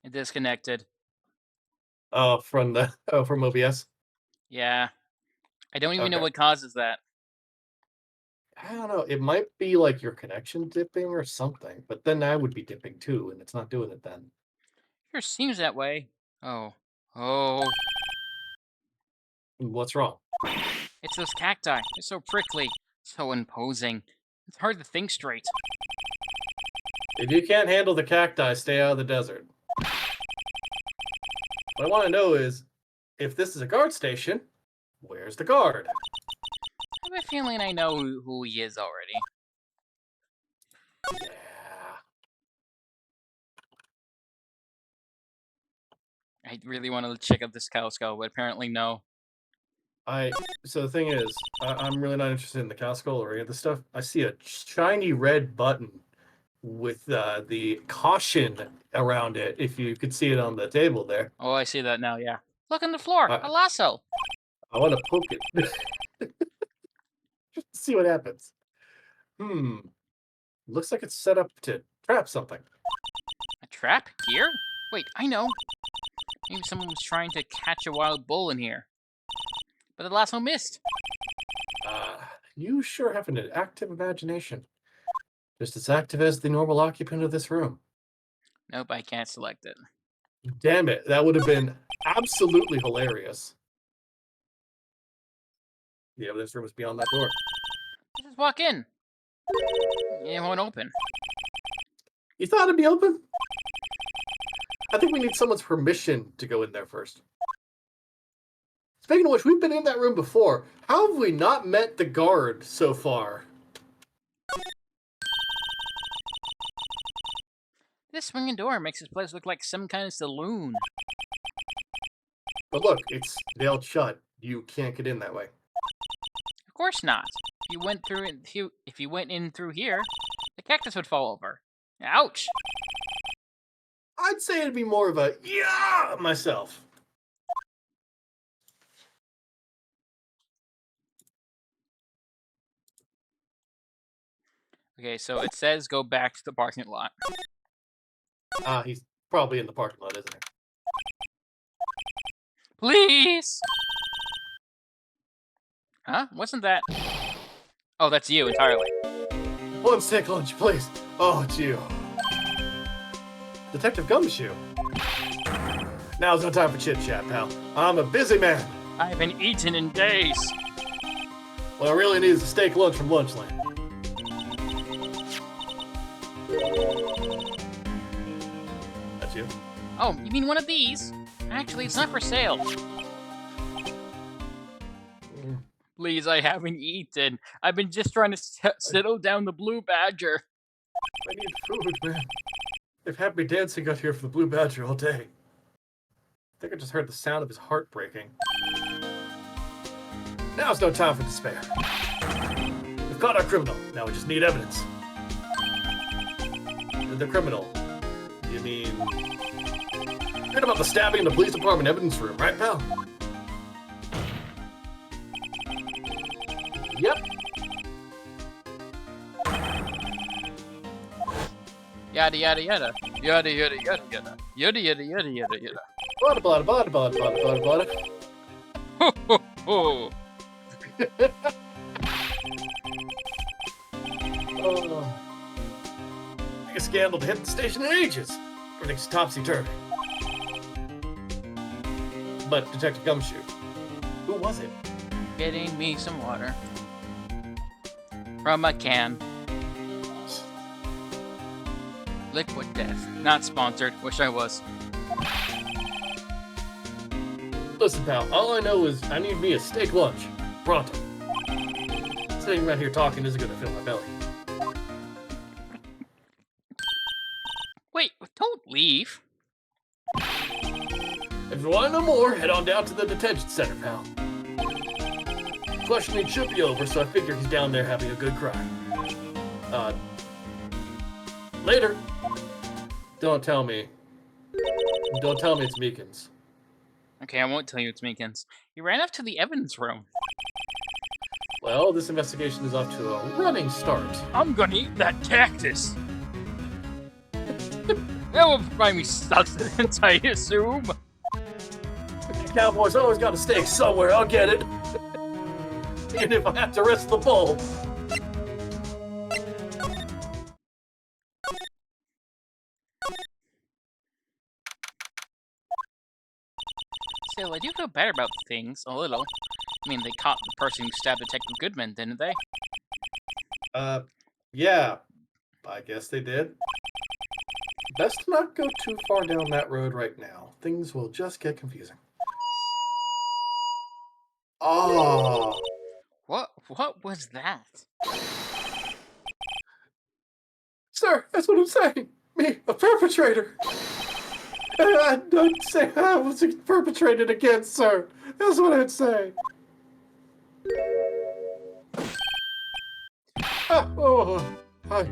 It disconnected. Oh, from OBS? Yeah. I don't even know Okay. what causes that. I don't know, it might be, like, your connection dipping or something, but then I would be dipping too, and it's not doing it then. Sure seems that way. Oh. Oh. What's wrong? It's those cacti. They're so prickly. So imposing. It's hard to think straight. If you can't handle the cacti, stay out of the desert. What I wanna know is, if this is a guard station, where's the guard? I have a feeling I know who he is already. Yeah. I really wanted to check out this cow skull, but apparently no. I so the thing is, I'm really not interested in the cow skull or any of this stuff. I see a shiny red button with, the caution around it, if you could see it on the table there. Oh, I see that now, yeah. Look on the floor! A I lasso! I wanna poke it. Just to see what happens. Hmm, looks like it's set up to trap something. A trap? Here? Wait, I know. Maybe someone was trying to catch a wild bull in here. But the lasso missed. You sure have an active imagination. Just as active as the normal occupant of this room. Nope, I can't select it. Damn it, that would have been absolutely hilarious. Yeah, this room is beyond that door. Just walk in. It won't open. You thought it'd be open? I think we need someone's permission to go in there first. Speaking of which, we've been in that room before. How have we not met the guard so far? This swinging door makes this place look like some kind of saloon. But look, it's nailed shut. You can't get in that way. Of course not. If you went in through here, the cactus would fall over. Ouch! I'd say it'd be more of a yeah myself. Okay, so it says go back to the parking lot. He's probably in the parking lot, isn't he? Please! Huh? Wasn't that... Oh, that's you entirely. One steak lunch, please. Oh, it's you. Detective Gumshoe. Now's no time for chit chat, pal. I'm a busy man. I haven't eaten in days. What I really need is a steak lunch from Lunchland. That's you? Oh, you mean one of these? Actually, it's not for sale. Please, I haven't eaten. I've been just trying to settle down the blue badger. I need food, man. They've had me dancing out here for the Blue Badger all day. I think I just heard the sound of his heart breaking. Now's no time for despair. We've caught our criminal. Now we just need evidence. The criminal. You mean... Heard about the stabbing in the police department evidence room, right, pal? Yep. Yada yada yada. Yada yada yada yada. Yada yada yada yada yada. Blah blah blah blah blah blah blah. Ho ho ho. Oh. Biggest scandal to hit the station in ages. Everything's topsy-turvy. But Detective Gumshoe, who was it? Getting me some water. From a can. Liquid Death. Not sponsored. Wish I was. Listen, pal, all I know is I need me a steak lunch. Pronto. Sitting around here talking isn't gonna fill my belly. Wait, don't leave. If you want to know more, head on down to the detention center, pal. Questioning should be over, so I figure he's down there having a good cry. Later. Don't tell me it's Meekins. Okay, I won't tell you it's Meekins. He ran up to the evidence room. Well, this investigation is off to a running start. I'm gonna eat that cactus. That will provide me sustenance, I assume. Cowboys always got to stay somewhere. I'll get it. Even if I have to risk the bowl. Still, I do feel better about things, a little. I mean, they caught the person who stabbed Detective Goodman, didn't they? Yeah. I guess they did. Best to not go too far down that road right now. Things will just get confusing. Oh. What was that? Sir, that's what I'm saying. Me, a perpetrator. I don't say I was perpetrated against, sir. That's what I'd say. Hi.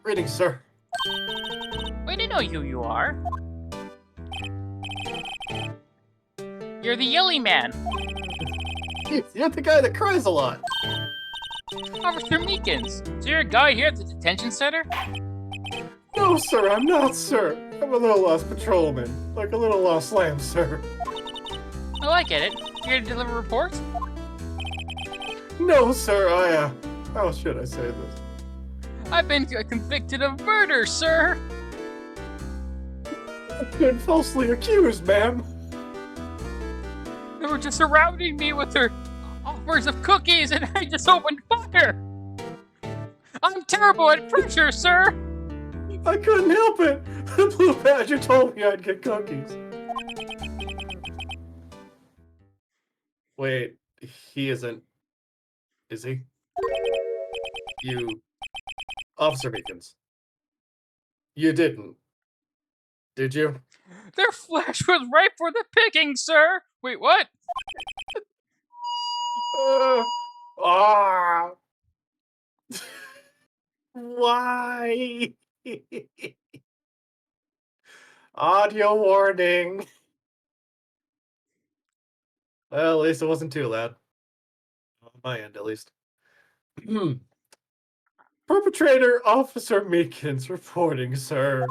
Greetings, sir. Wait, I know who you are. You're the Yelly Man, You're the guy that cries a lot. Officer Meekins. So you're a guy here at the detention center? No, sir, I'm not, sir. I'm a little lost patrolman. Like a little lost lamb, sir. Oh, I get it. Here to deliver reports? No, sir, how should I say this? I've been convicted of murder, sir! I've been falsely accused, ma'am. They were just surrounding me with their offers of cookies and I just opened fire! I'm terrible at pressure, sir! I couldn't help it. The Blue Badger told me I'd get cookies. Wait, he isn't. Is he? You... Officer Meekins. You didn't. Did you? Their flesh was ripe for the picking, sir! Wait, what? Ah. Why? Audio warning. Well, at least it wasn't too loud. On my end, at least. Perpetrator Officer Meekins reporting, sir.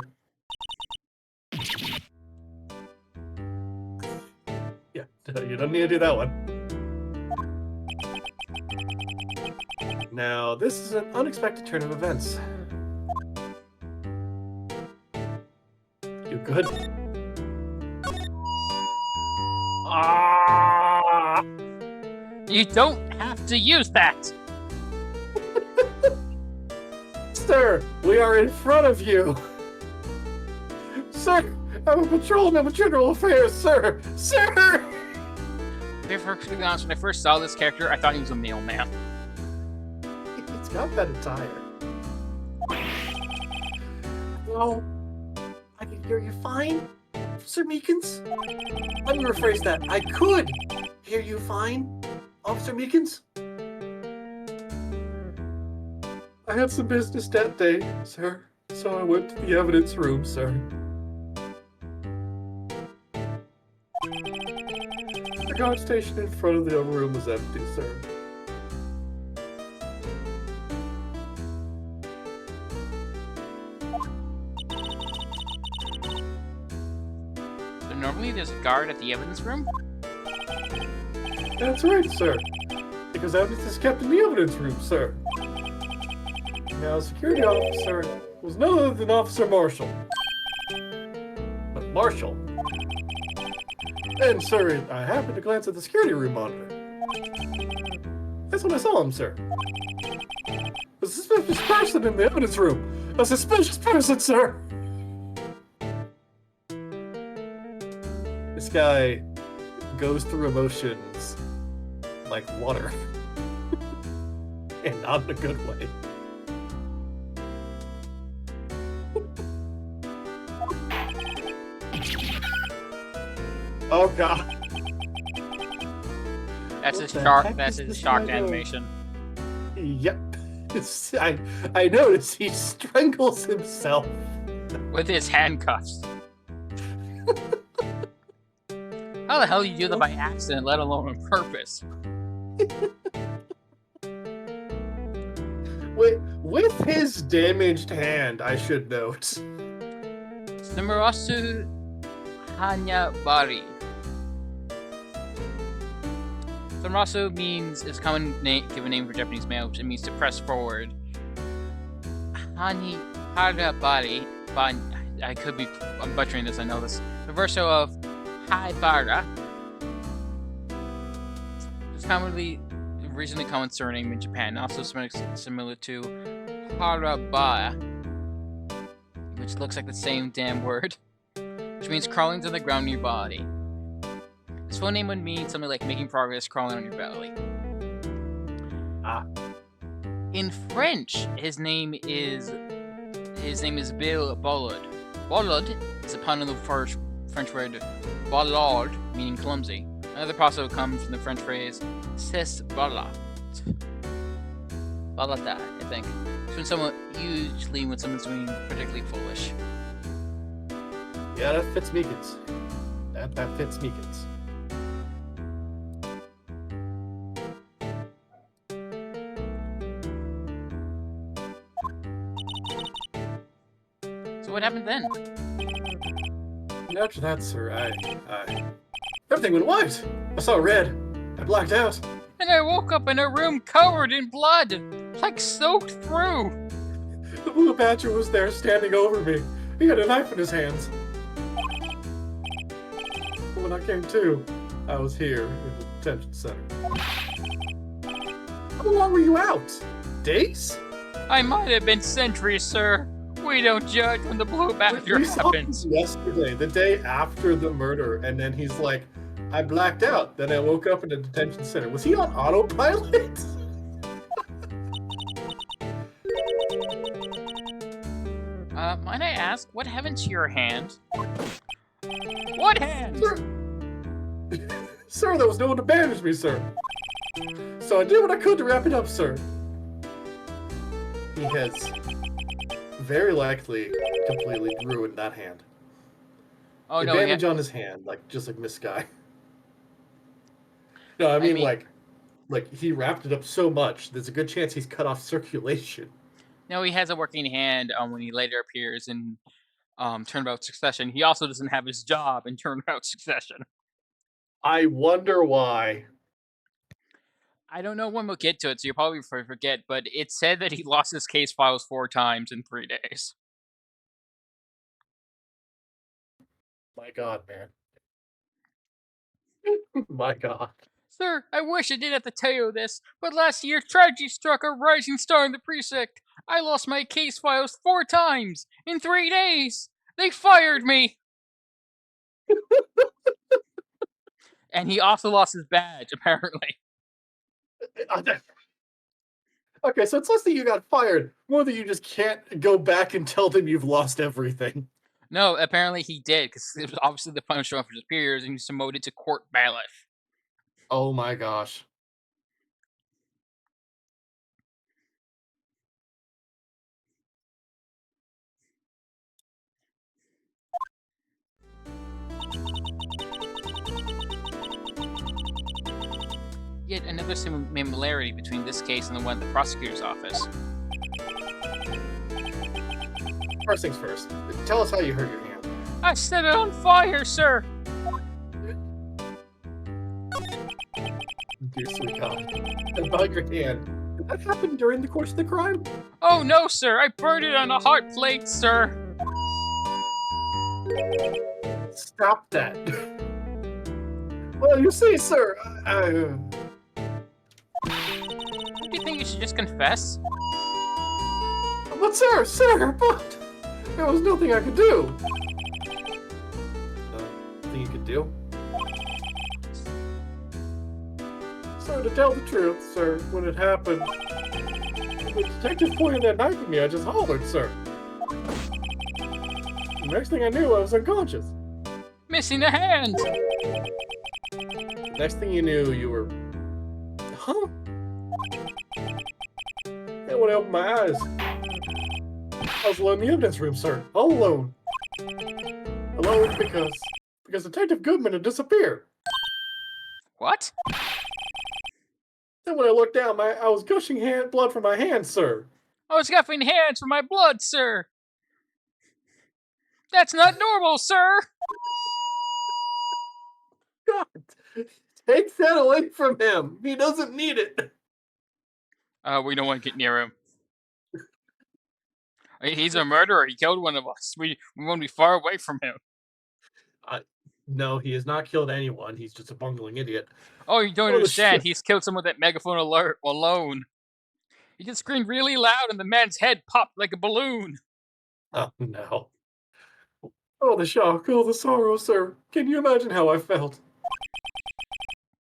Yeah, you don't need to do that one. Now, this is an unexpected turn of events. You good? Ah! You don't have to use that! Sir, we are in front of you. Sir, I'm a patrolman with general affairs, sir. Sir! To be perfectly honest, when I first saw this character, I thought he was a mailman. It's got that attire. No, I can hear you fine, Officer Meekins. Let me rephrase that. I could hear you fine, Officer Meekins. I had some business that day, sir, so I went to the evidence room, sir. The guard station in front of the room was empty, sir. So normally there's a guard at the evidence room? That's right, sir. Because evidence is kept in the evidence room, sir. Now, security officer was none other than Officer Marshall. But Marshall? And, sir, I happened to glance at the security room monitor. That's when I saw him, sir. A suspicious person in the evidence room. A suspicious person, sir! This guy goes through emotions like water. And not in a good way. Oh god. That's What his the shark. heck That's is his this shark guy doing? animation. Yep. I noticed he strangles himself. With his handcuffs. How the hell do you do that by accident, let alone on purpose? With his damaged hand, I should note. Sumirasu Hanyabari. Sumirasu means is a common given name for Japanese male, which means to press forward. Hanibari, I'm butchering this, I know this. The verso of Haibara is commonly reasonably common surname in Japan, also similar to Harabaya, which looks like the same damn word, which means crawling to the ground in your body. His full name would mean something like making progress crawling on your belly. In French, his name is Bill Bollard. Bollard is a pun on the French word ballard, meaning clumsy. Another also comes from the French phrase c'est balade. Balada, I think. It's usually when someone's doing particularly foolish. Yeah, that fits Meekins. That fits Meekins. So what happened then? After that, sir, I everything went white. I saw red. I blacked out. And I woke up in a room covered in blood, like soaked through. The Blue Badger was there standing over me. He had a knife in his hands. When I came to, I was here in the detention center. How long were you out? Days? I might have been centuries, sir. We don't judge when the Blue Badger happens. Yesterday, the day after the murder, and then he's like, I blacked out. Then I woke up in the detention center. Was he on autopilot? Might I ask, what happened to your hand? What hand? Sir, sir, there was no one to bandage me, sir. So I did what I could to wrap it up, sir. He has very likely completely ruined that hand. Oh the no! bandage on his hand, just like Miss Sky. No, I mean like he wrapped it up so much. There's a good chance he's cut off circulation. No, he has a working hand. When he later appears in Turnabout Succession, he also doesn't have his job in Turnabout Succession. I wonder why. I don't know when we'll get to it, so you'll probably forget, but it said that he lost his case files 4 times in 3 days. My God, man. My God. Sir, I wish I didn't have to tell you this, but last year tragedy struck a rising star in the precinct. I lost my case files 4 times in 3 days. They fired me. And he also lost his badge, apparently. Okay, so it's less that you got fired, more that you just can't go back and tell them you've lost everything. No, apparently he did, because it was obviously the punishment for his peers, and he was demoted to court bailiff. Oh my gosh. Yet another similarity between this case and the one at the prosecutor's office. First things first, tell us how you hurt your hand. I set it on fire, sir! Dear sweet God. About your hand. Did that happen during the course of the crime? Oh no, sir! I burned it on a hot plate, sir! Stop that. Well, you see, sir, Do you think you should just confess? But sir, but there was nothing I could do. Nothing you could do? Sir, to tell the truth, sir, when it happened, the detective pointed that knife at me. I just hollered, sir. The next thing I knew, I was unconscious. Missing a hand! Next thing you knew, you were... Huh? And when I opened my eyes, I was alone in the evidence room, sir. All alone. Alone because Detective Goodman had disappeared. What? Then when I looked down, I was gushing blood from my hands, sir. I was scuffing hands for my blood, sir! That's not normal, sir! God, take that away from him. He doesn't need it. We don't want to get near him. He's a murderer. He killed one of us. We want to be far away from him. No, he has not killed anyone. He's just a bungling idiot. Oh, you don't Oh, understand. shit. He's killed someone with that megaphone alone. He just screamed really loud and the man's head popped like a balloon. Oh, no. Oh, the shock. Oh, the sorrow, sir. Can you imagine how I felt?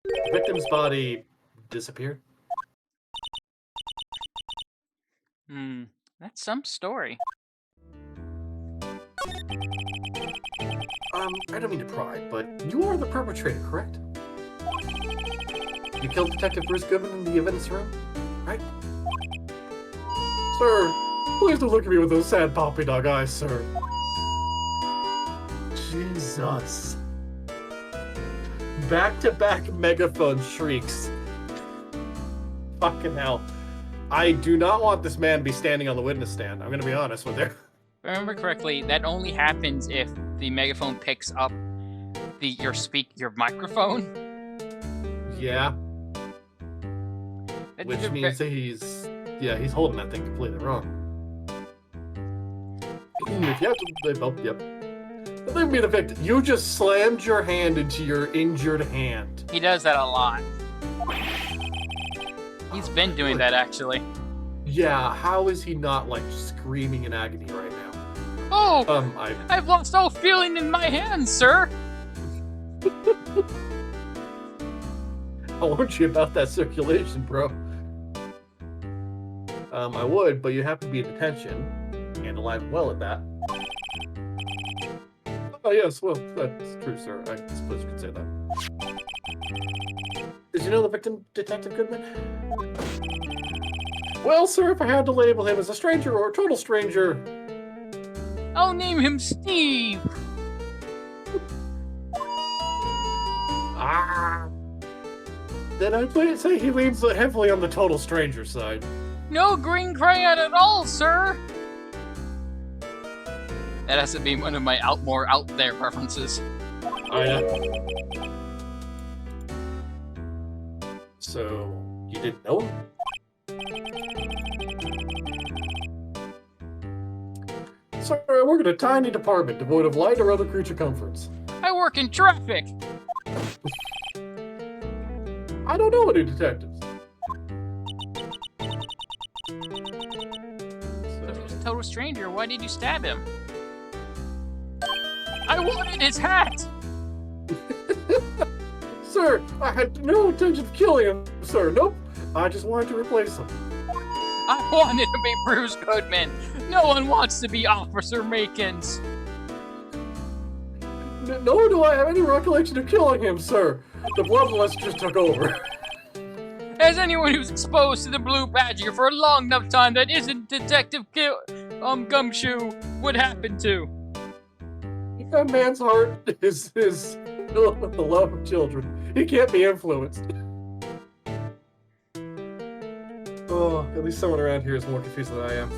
The victim's body disappeared. That's some story. I don't mean to pry, but you are the perpetrator, correct? You killed Detective Bruce Goodman in the evidence room, right? Sir, please don't look at me with those sad poppy dog eyes, sir. Jesus. Back-to-back megaphone shrieks. Fucking hell. I do not want this man to be standing on the witness stand. I'm going to be honest with you. If I remember correctly, that only happens if the megaphone picks up your microphone. Yeah. That Which did a means that he's holding that thing completely wrong. If you have to, yep. Leave me the victim. You just slammed your hand into your injured hand. He does that a lot. He's been doing that, actually. Yeah, how is he not, like, screaming in agony right now? Oh! I've lost all feeling in my hands, sir! I warned you about that circulation, bro. I would, but you have to be in detention. And alive and well at that. Oh, yes, well, that's true, sir. I suppose you could say that. Did you know the victim, Detective Goodman? Well, sir, if I had to label him as a stranger or a total stranger... I'll name him Steve! Then I'd say he leans heavily on the total stranger side. No green crayon at all, sir! That has to be one of my more out there preferences. Oh, yeah. So, you didn't know him? Sir, I work in a tiny department devoid of light or other creature comforts. I work in traffic! I don't know any detectives. If he was a total stranger, why did you stab him? I wanted his hat! Sir, I had no intention of killing him, sir. Nope. I just wanted to replace him. I wanted to be Bruce Goodman. No one wants to be Officer Makins. Nor do I have any recollection of killing him, sir. The bloodlust just took over. As anyone who's exposed to the Blue Badger for a long enough time that isn't Detective Gumshoe would happen to. That man's heart is filled with the love of children. He can't be influenced. Oh, at least someone around here is more confused than I am.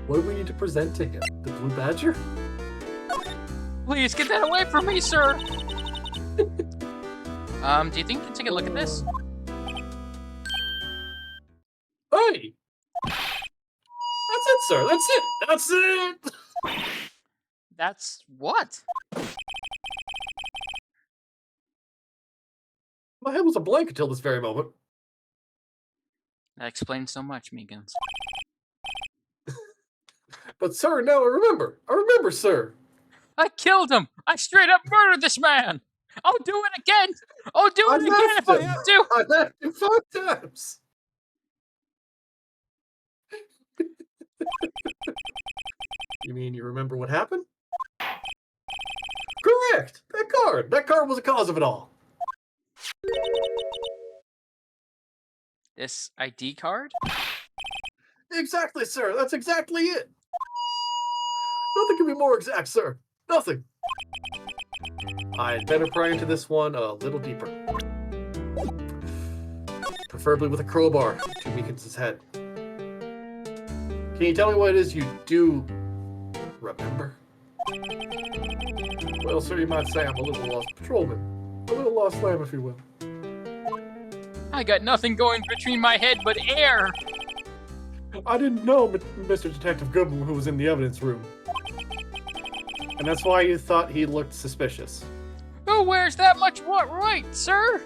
What do we need to present to him? The Blue Badger? Please get that away from me, sir! Do you think you can take a look at this? Hey! That's it, sir. That's it. That's it. That's what? My head was a blank until this very moment. That explains so much, Meekins. But, sir, now I remember. I remember, sir. I killed him! I straight up murdered this man! I'll do it again! I'll do it again if I have to! I left him 5 times. You mean you remember what happened? Correct! That card! That card was the cause of it all. This ID card? Exactly, sir. That's exactly it. Nothing can be more exact, sir. Nothing. I'd better pry into this one a little deeper. preferably with a crowbar to Meekins' head. Can you tell me what it is you do remember? Well, sir, you might say I'm a little lost patrolman. A little lost lamb, if you will. I got nothing going between my head but air. I didn't know Mr. Detective Goodman who was in the evidence room. And that's why you thought he looked suspicious. Who wears that much Wright, sir?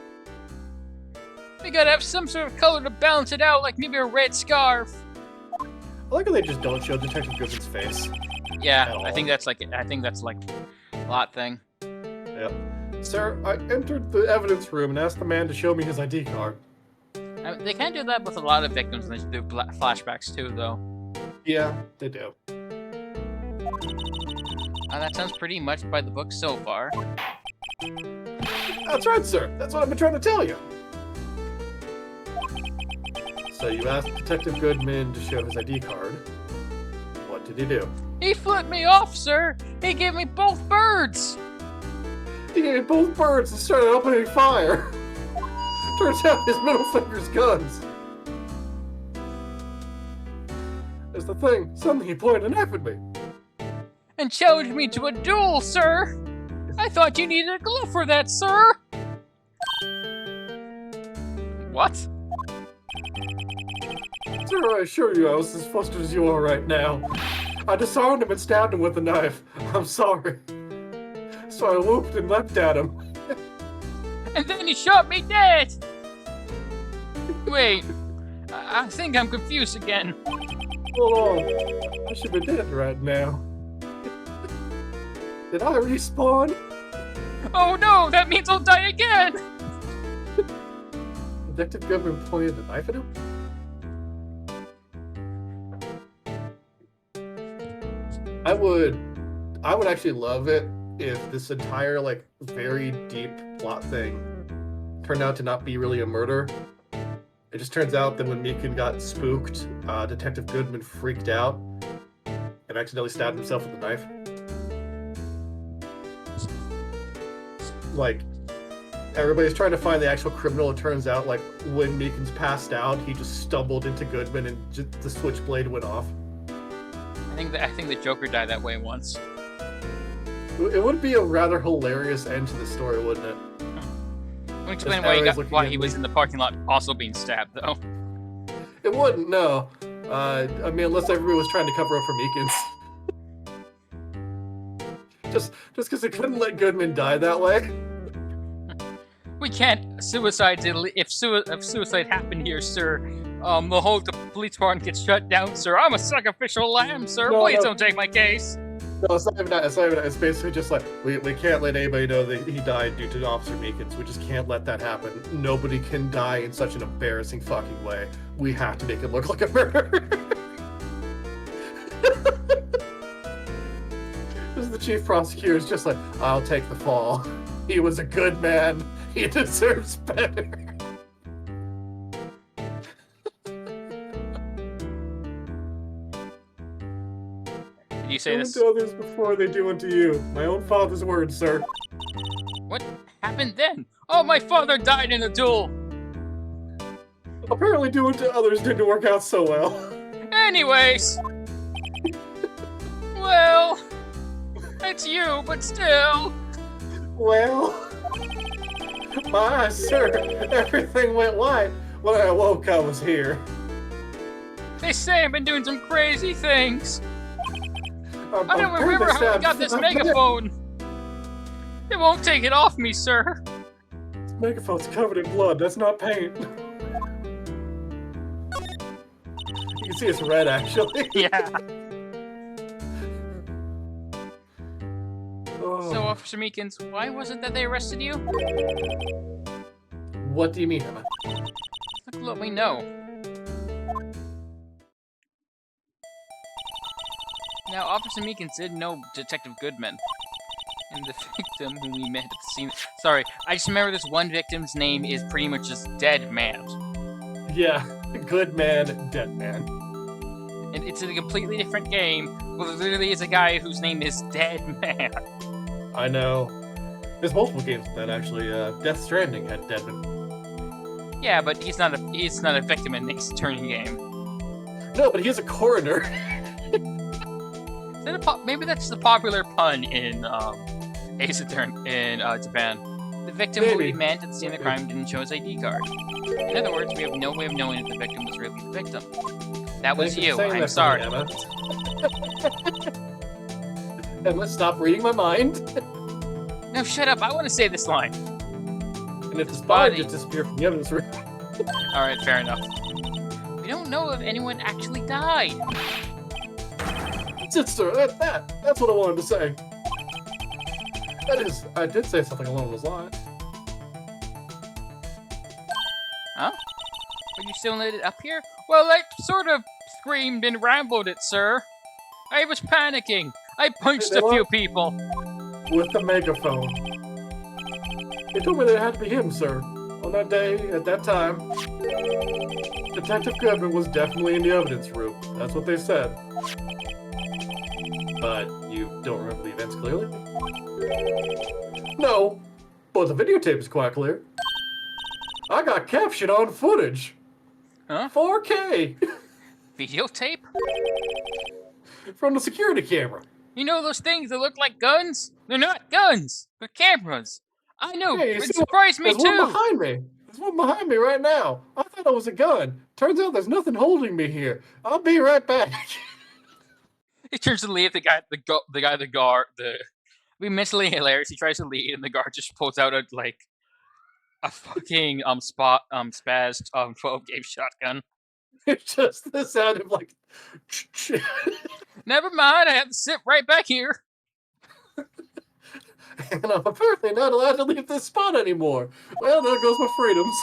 We gotta have some sort of color to balance it out, like maybe a red scarf. I like how they just don't show Detective Goodman's face. Yeah, I think that's like a lot thing. Yep. Sir, I entered the evidence room and asked the man to show me his ID card. I mean, they can't do that with a lot of victims, and they do flashbacks too, though. Yeah, they do. That sounds pretty much by the book so far. That's right, sir. That's what I've been trying to tell you. So you asked Detective Goodman to show his ID card. What did he do? He flipped me off, sir! He gave me both birds! He gave both birds and started opening fire. Turns out his middle finger's guns. That's the thing. Suddenly he pointed a knife at me. And challenged me to a duel, sir! I thought you needed a glove for that, sir! What? Sir, I assure you I was as flustered as you are right now. I disarmed him and stabbed him with a knife. I'm sorry. So I whooped and leapt at him. And then he shot me dead! Wait, I think I'm confused again. Hold on. I should be dead right now. Did I respawn? Oh no, that means I'll die again! Detective Goodman pointed a knife at him? I would actually love it if this entire, like, very deep plot thing turned out to not be really a murder. It just turns out that when Meekin got spooked, Detective Goodman freaked out and accidentally stabbed himself with a knife. Like, everybody's trying to find the actual criminal. It turns out, like, when Meekin's passed out, he just stumbled into Goodman and the switchblade went off. I think the Joker died that way once. It would be a rather hilarious end to the story, wouldn't it? I'll explain why he was in the parking lot also being stabbed, though. It wouldn't, no. I mean, unless everybody was trying to cover up for Meekins. just because they couldn't let Goodman die that way. We can't if suicide happened here, sir. The whole police department gets shut down, sir. I'm a sacrificial lamb, sir. No, Please no. don't take my case. No, it's not even that. It's basically just like, we can't let anybody know that he died due to Officer Meekins. We just can't let that happen. Nobody can die in such an embarrassing fucking way. We have to make it look like a murder. This is the chief prosecutor is just like, I'll take the fall. He was a good man. He deserves better. Did you say this? Do others before they do unto you. My own father's words, sir. What happened then? Oh, my father died in a duel. Apparently doing to others didn't work out so well. Anyways. Well, it's you, but still. Well, my sir, everything went white. When I awoke, I was here. They say I've been doing some crazy things. I don't I'm remember how I stabbed. got this I'm megaphone. It won't take it off me, sir. This megaphone's covered in blood. That's not paint. You can see it's red, actually. Yeah. Oh. So, Officer Meekins, why was it that they arrested you? What do you mean, Emma? Look, let me know. Now, Officer Meekins did know Detective Goodman. And the victim who we met at the scene... Sorry, I just remember this one victim's name is pretty much just Dead Man. Yeah, good man, dead man. And it's a completely different game, where there literally is a guy whose name is Dead Man. I know. There's multiple games with that, actually. Death Stranding had Deadman. Yeah, but he's not a victim in this turning game. No, but he's a coroner. Is that maybe that's the popular pun in Ace Attorney in Japan. The victim who Maybe. demanded at the scene of the crime didn't show his ID card. In other words, we have no way of knowing if the victim was really the victim. That was Thank you you. for saying I'm that sorry. for me, Emma. Emma, stop reading my mind. No, shut up. I want to say this line. And if the spy just disappeared from the evidence room. All right, fair enough. We don't know if anyone actually died. That's it, sir. That's what I wanted to say. That is, I did say something along those lines. Huh? But you still lit it up here? Well, I sort of screamed and rambled it, sir. I was panicking. I punched a few people. With the megaphone. They told me that it had to be him, sir. On that day, at that time, Detective Goodman was definitely in the evidence room. That's what they said. But you don't remember the events clearly? No, but the videotape is quite clear. I got captured on footage. Huh? 4K. Videotape? From the security camera. You know those things that look like guns? They're not guns. They're cameras. I know. Hey, It surprised me there's too. one behind me. There's one behind me right now. I thought it was a gun. Turns out there's nothing holding me here. I'll be right back. He turns to leave. The guard. It'd be mentally hilarious. He tries to leave, and the guard just pulls out a fucking spazzed 12-gauge shotgun. It's just the sound of like. Never mind. I have to sit right back here. And I'm apparently not allowed to leave this spot anymore. Well, there goes my freedoms.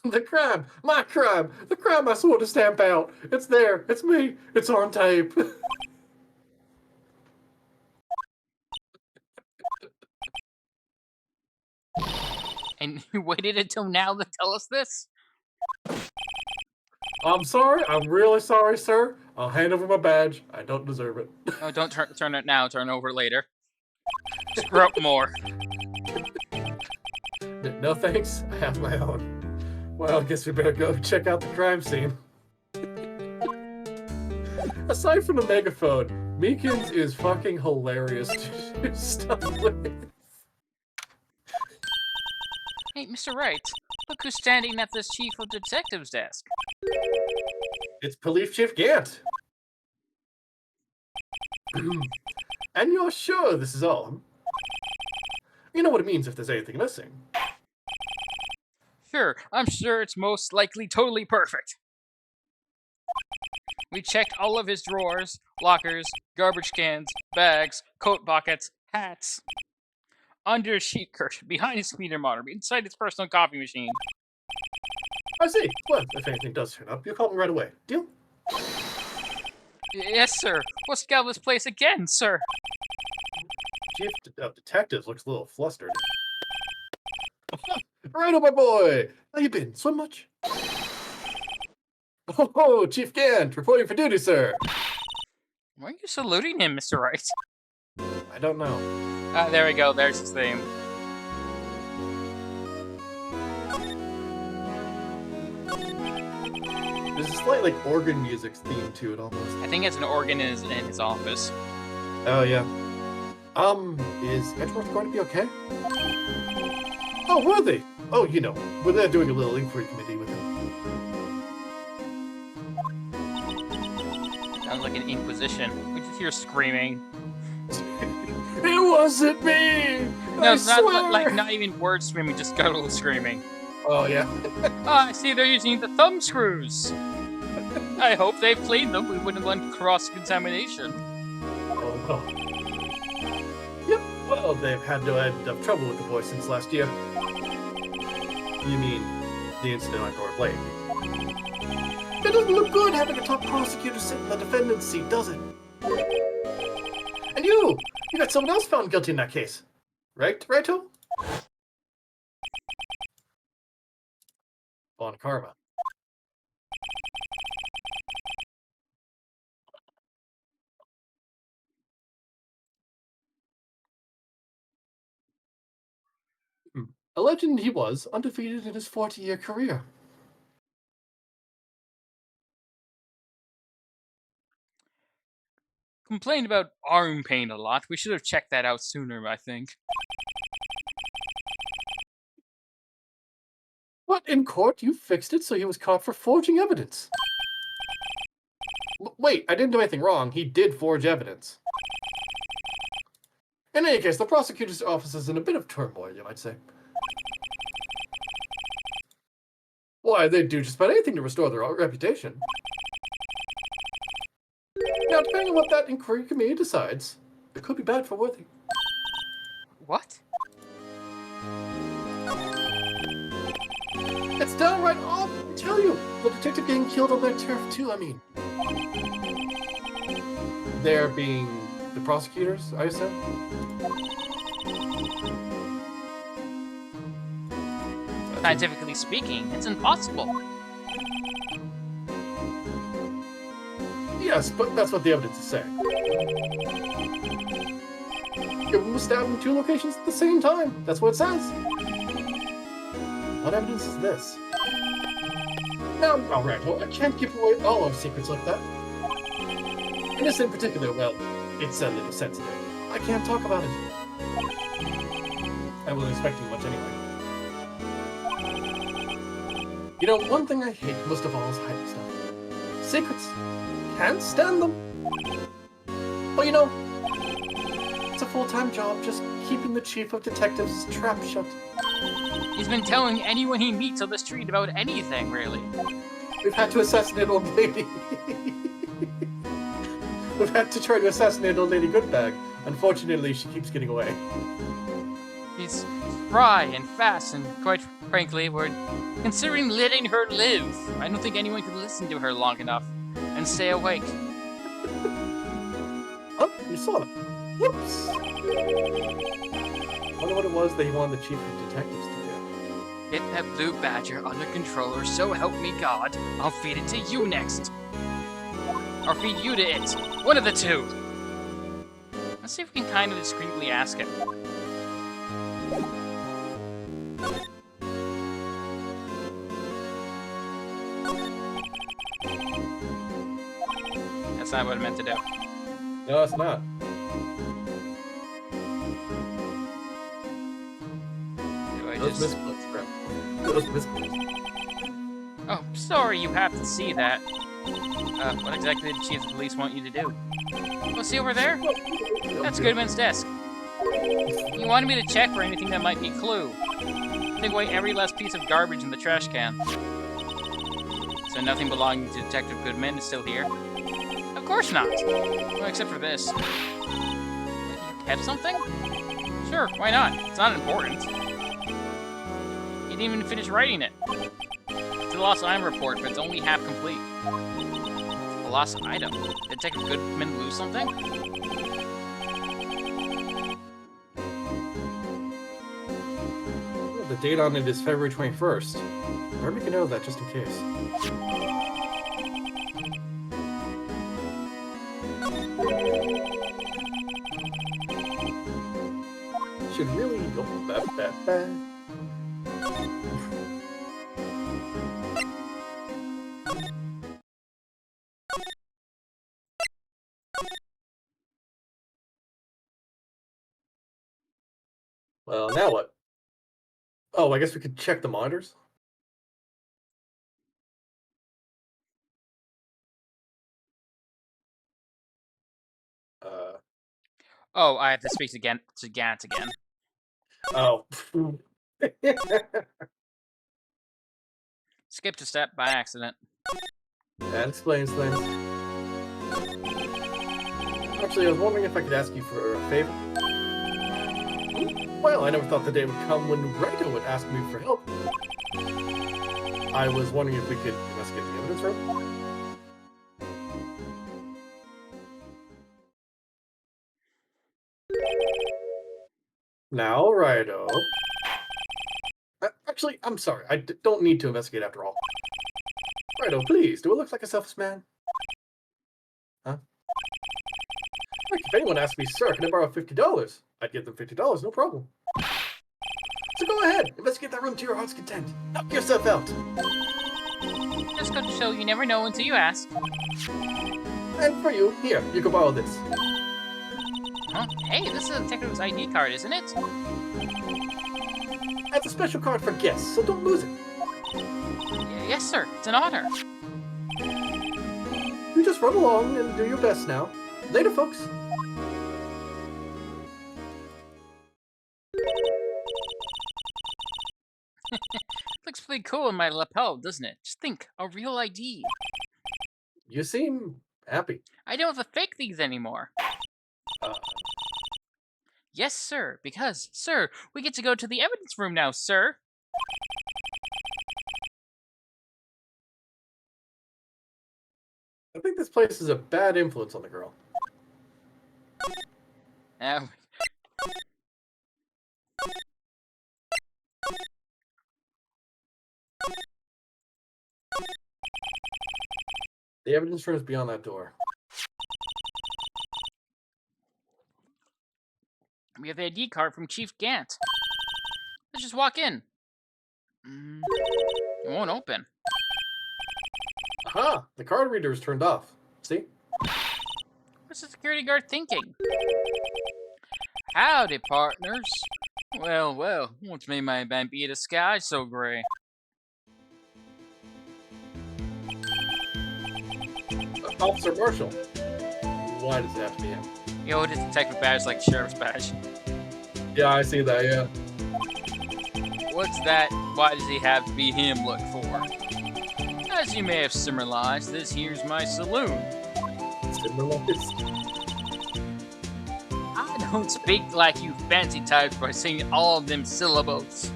The crime, my crime, the crime I swore to stamp out. It's there, it's me, it's on tape. And you waited until now to tell us this? I'm sorry, I'm really sorry, sir. I'll hand over my badge. I don't deserve it. Oh, don't turn it now. Turn over later. Screw up more. No thanks, I have my own. Well, I guess we better go check out the crime scene. Aside from the megaphone, Meekins is fucking hilarious to do stuff with. Hey, Mr. Wright, look who's standing at this chief of detectives desk. It's Police Chief Gant. And you're sure this is all? You know what it means if there's anything missing. Sure, I'm sure it's most likely totally perfect. We checked all of his drawers, lockers, garbage cans, bags, coat pockets, hats, under his sheet curtain, behind his speeder monitor, inside his personal coffee machine. I see. Well, if anything does turn up, you'll call me right away. Deal? Yes, sir. We'll scout this place again, sir. Chief of Detectives looks a little flustered. Right on, my boy! How you been? Swim much? Oh, Chief Gant, reporting for duty, sir. Why are you saluting him, Mr. Wright? I don't know. Ah, there we go. There's his theme. There's a slight, like, organ music theme to it, almost. I think it's an organ in his office. Oh, yeah. Is Edgeworth going to be okay? Oh, were they? Oh, you know, we're there doing a little inquiry committee with him. Sounds like an inquisition. We just hear screaming. It wasn't me! No, I it's not swear! like not even word screaming, just guttural screaming. Oh, yeah. I see they're using the thumb screws. I hope they've cleaned them. We wouldn't want cross-contamination. Oh, no. Yep, well, they've had no end of trouble with the boy since last year. You mean the incident on Door Blake? It doesn't look good having a top prosecutor sit in the defendant's seat, does it? And you got someone else found guilty in that case. Right, Righto? Bon Karma. A legend he was, undefeated in his 40-year career. Complained about arm pain a lot. We should have checked that out sooner, I think. But in court, you fixed it so he was caught for forging evidence. Wait, I didn't do anything wrong. He did forge evidence. In any case, the prosecutor's office is in a bit of turmoil, you might say. Why, they'd do just about anything to restore their reputation. Now, depending on what that inquiry committee decides, it could be bad for Worthy. What? It's downright awful, I tell you. The detective getting killed on their turf, too, I mean. There being the prosecutors, I assume? Scientifically speaking, it's impossible. Yes, but that's what the evidence is saying. It was stabbed in 2 locations at the same time. That's what it says. What evidence is this? Now, alright, well, I can't give away all our secrets like that. And this in particular, well, it's a little sensitive. I can't talk about it. I wasn't expecting much anyway. You know, one thing I hate most of all is hiding stuff. Secrets. Can't stand them. But you know, it's a full-time job just keeping the chief of detectives' trap shut. He's been telling anyone he meets on the street about anything, really. We've had to assassinate old lady. We've had to try to assassinate old lady Goodbag. Unfortunately, she keeps getting away. He's spry and fast, and quite frankly, we're considering letting her live. I don't think anyone could listen to her long enough and stay awake. Oh, you saw that. Whoops. Wonder what it was that he wanted the chief of detectives to do. Get that blue badger under control, or so help me God, I'll feed it to you next. Or feed you to it. One of the two. Let's see if we can kind of discreetly ask it. That's not what I meant to do. No, it's not. Do I Those just... misclicks, crap. Those misclicks. Oh, sorry you have to see that. What exactly did the chief of police want you to do? Oh, see over there? That's Goodman's desk. He wanted me to check for anything that might be a clue. Take away every last piece of garbage in the trash can. So nothing belonging to Detective Goodman is still here? Of course not. Well, except for this. You kept something? Sure, why not? It's not important. He didn't even finish writing it. It's a lost item report, but it's only half complete. A lost item? Did Detective Goodman lose something? The date on it is February 21st. Better make a note of that just in case. Should really go back. Well, now what? Oh, I guess we could check the monitors. Oh, I have to speak to Gant again. Oh. Skipped a step by accident. That explains things. Actually, I was wondering if I could ask you for a favor. Well, I never thought the day would come when Wright would ask me for help. I was wondering if we could investigate the evidence room. Now, righto. Actually, I'm sorry. I don't need to investigate after all. Righto, please. Do I look like a selfish man? Huh? Like, if anyone asked me, sir, can I borrow $50? I'd give them $50, no problem. So go Go ahead, investigate that room to your heart's content. Knock yourself out. Just goes to show you never know until you ask. And for you, here, you can borrow this. Huh? Hey, this is a detective's ID card, isn't it? That's a special card for guests, so don't lose it. Yes, sir. It's an honor. You just run along and do your best now. Later, folks. Looks pretty cool in my lapel, doesn't it? Just think, a real ID. You seem happy. I don't have to fake these anymore. Uh, Yes, sir, because, sir, we get to go to the evidence room now, sir. I think this place is a bad influence on the girl. The evidence room is beyond that door. We have the ID card from Chief Gant. Let's just walk in. It won't open. Aha! The card reader is turned off. See? What's the security guard thinking? Howdy, partners. Well, well, what's made my Bambita sky so gray? Officer Marshall. Why does it have to be him? Yo, it is detective badge like sheriff's badge. Yeah, I see that, yeah. What's that? Why does he have to be him look for? As you may have surmised, this here's my saloon. I don't speak like you fancy types by singing all of them syllables.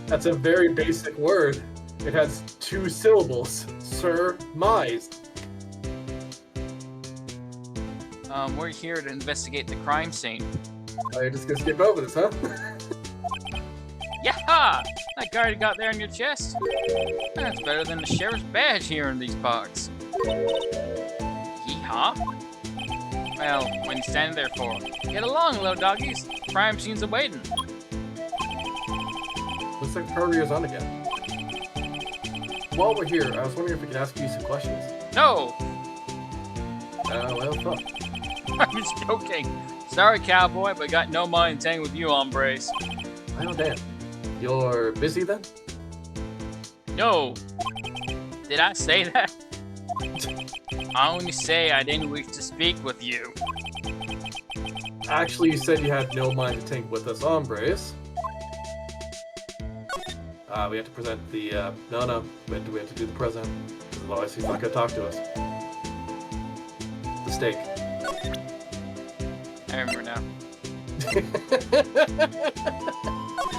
That's a very basic word. It has 2 syllables. Surmised. We're here to investigate the crime scene. Oh, you're just gonna skip over this, huh? Yaha! That guard got there on your chest? That's better than the sheriff's badge here in these parts. Yeehaw? Well, what are you standing there for? Get along, little doggies. Crime scene's awaiting. Looks like the courier's on again. While we're here, I was wondering if we could ask you some questions. No! Well, fuck. I'm just joking. Sorry, cowboy, but got no mind staying with you, hombres. Oh, damn. You're busy then? No. Did I say that? I only say I didn't wish to speak with you. Actually, you said you had no mind to tank with us hombres. We have to present the, no, we have to do the present. Otherwise, he's not gonna talk to us. The steak. I remember now.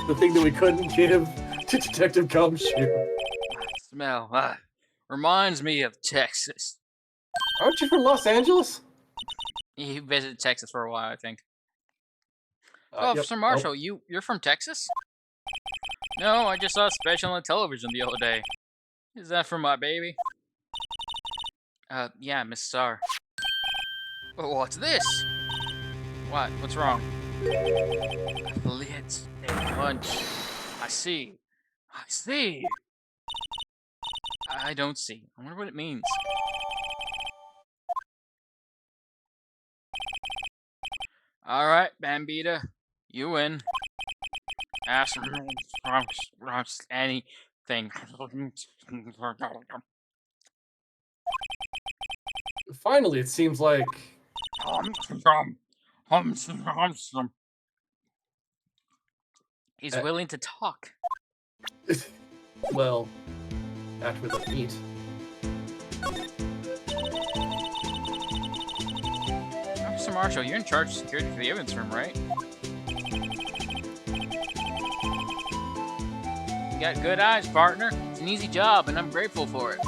The thing that we couldn't give to Detective Gumshoe. Smell. Reminds me of Texas. Aren't you from Los Angeles? He visited Texas for a while, I think. Yep. Officer Marshall, you're from Texas? No, I just saw a special on television the other day. Is that for my baby? Yeah, Miss Starr. Oh, what's this? What? What's wrong? Lit a punch. I see. I see. I don't see. I wonder what it means. Alright, Bambita. You win. Ask anything. Finally, it seems like... He's willing to talk. Well, after the meet. Officer Marshall, you're in charge of security for the evidence room, right? You got good eyes, partner. It's an easy job, and I'm grateful for it.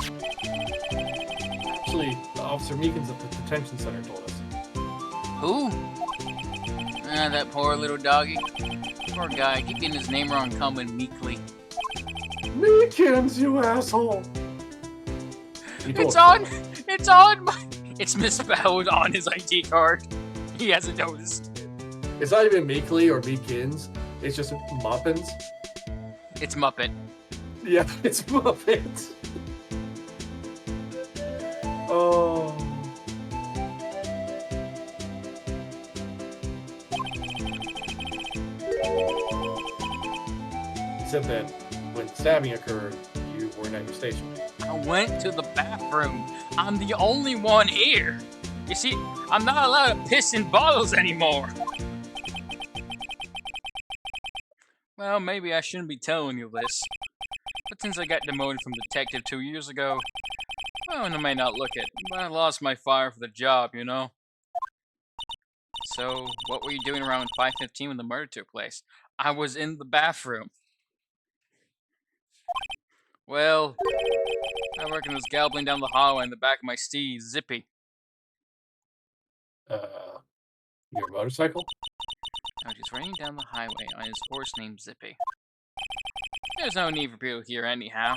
Actually, Officer Meekins at the detention center told us. Who? That poor little doggy. Poor guy, keep getting his name wrong, coming meekly. Meekins, you asshole! It's misspelled on his ID card. He hasn't noticed. It's not even Meekly or Meekins. It's just Muppins. It's Muppet. Yeah, it's Muppets. Oh. Except that when stabbing occurred, you weren't at your station. I went to the bathroom. I'm the only one here. You see, I'm not allowed to piss in bottles anymore. Well, maybe I shouldn't be telling you this. But since I got demoted from detective 2 years ago, well, I may not look it, but I lost my fire for the job, you know? So, what were you doing around 5:15 when the murder took place? I was in the bathroom. Well, I reckon it was galloping down the hallway in the back of my steed, Zippy. Your motorcycle? I was just riding down the highway on his horse named Zippy. There's no need for people here anyhow.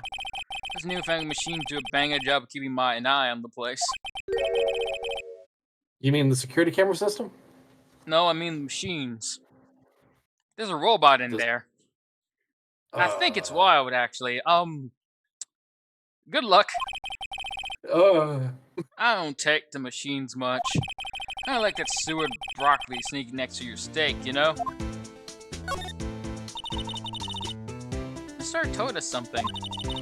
This newfangled machine do a bang job of keeping an eye on the place. You mean the security camera system? No, I mean the machines. There's a robot in there. I think it's wild, actually. Good luck. I don't take the machines much. Kinda like that sewered broccoli sneaking next to your steak, you know? The star told us something.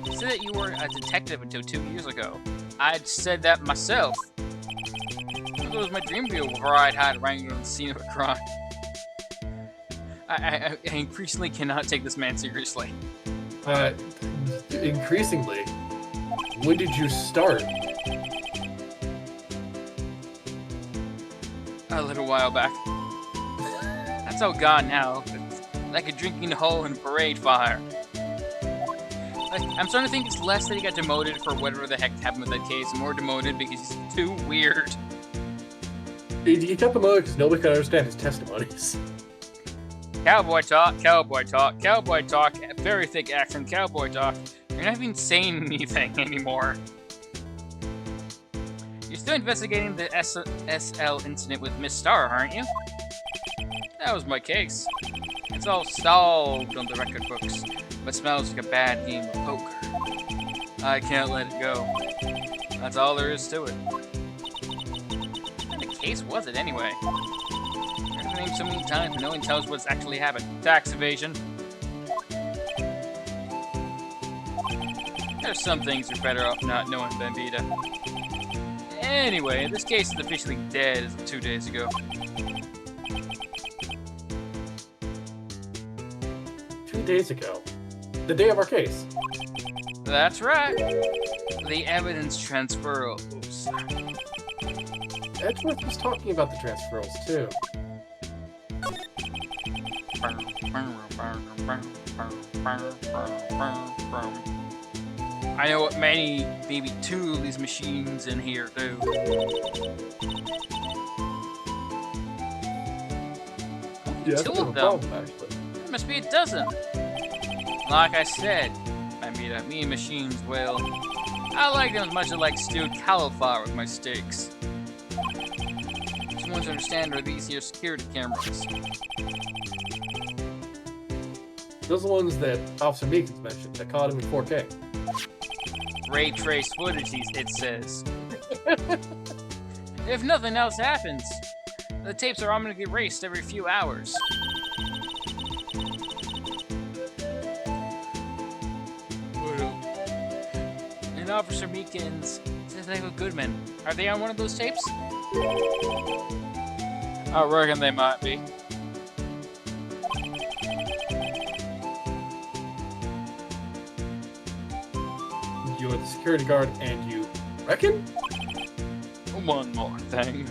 He said that you were a detective until 2 years ago. I'd said that myself. It was my dream deal before I'd had ranking on the scene of a crime. I increasingly cannot take this man seriously. Increasingly. When did you start? A little while back. That's all gone now. It's like a drinking hole in a parade fire. I'm starting to think it's less that he got demoted for whatever the heck happened with that case, more demoted because he's too weird. He got demoted because nobody could understand his testimonies. Cowboy talk, cowboy talk, cowboy talk, very thick accent, cowboy talk. You're not even saying anything anymore. You're still investigating the SL incident with Miss Star, aren't you? That was my case. It's all stalled on the record books, but smells like a bad game of poker. I can't let it go. That's all there is to it. What kind of case was it anyway? I've named so many times, but no one tells what's actually happened. Tax evasion. There's some things you're better off not knowing, Bambita. Anyway, this case is officially dead as of 2 days ago. 2 days ago? The day of our case? That's right. The evidence transferals. Edgeworth was talking about the transferals, too. I know what maybe 2 of these machines in here do. Yeah, 2 of them? problem, actually. There must be a dozen. Like I said, me and machines, well, I like them as much as I like stewed cauliflower with my steaks. Just want to understand are these here security cameras. Those are the ones that Officer Meekins mentioned that caught him in 4K. Ray trace footage, it says. If nothing else happens, the tapes are going to get erased every few hours. And Officer Meekins says they look good men. Are they on one of those tapes? I reckon they might be. You are the security guard, and you reckon? One more thing.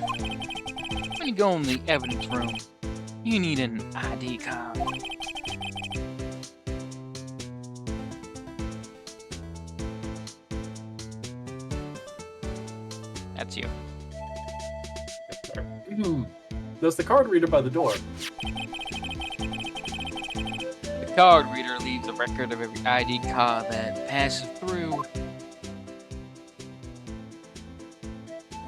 When you go in the evidence room, you need an ID card. That's you. There's the card reader by the door. The card reader leaves a record of every ID card that passes through.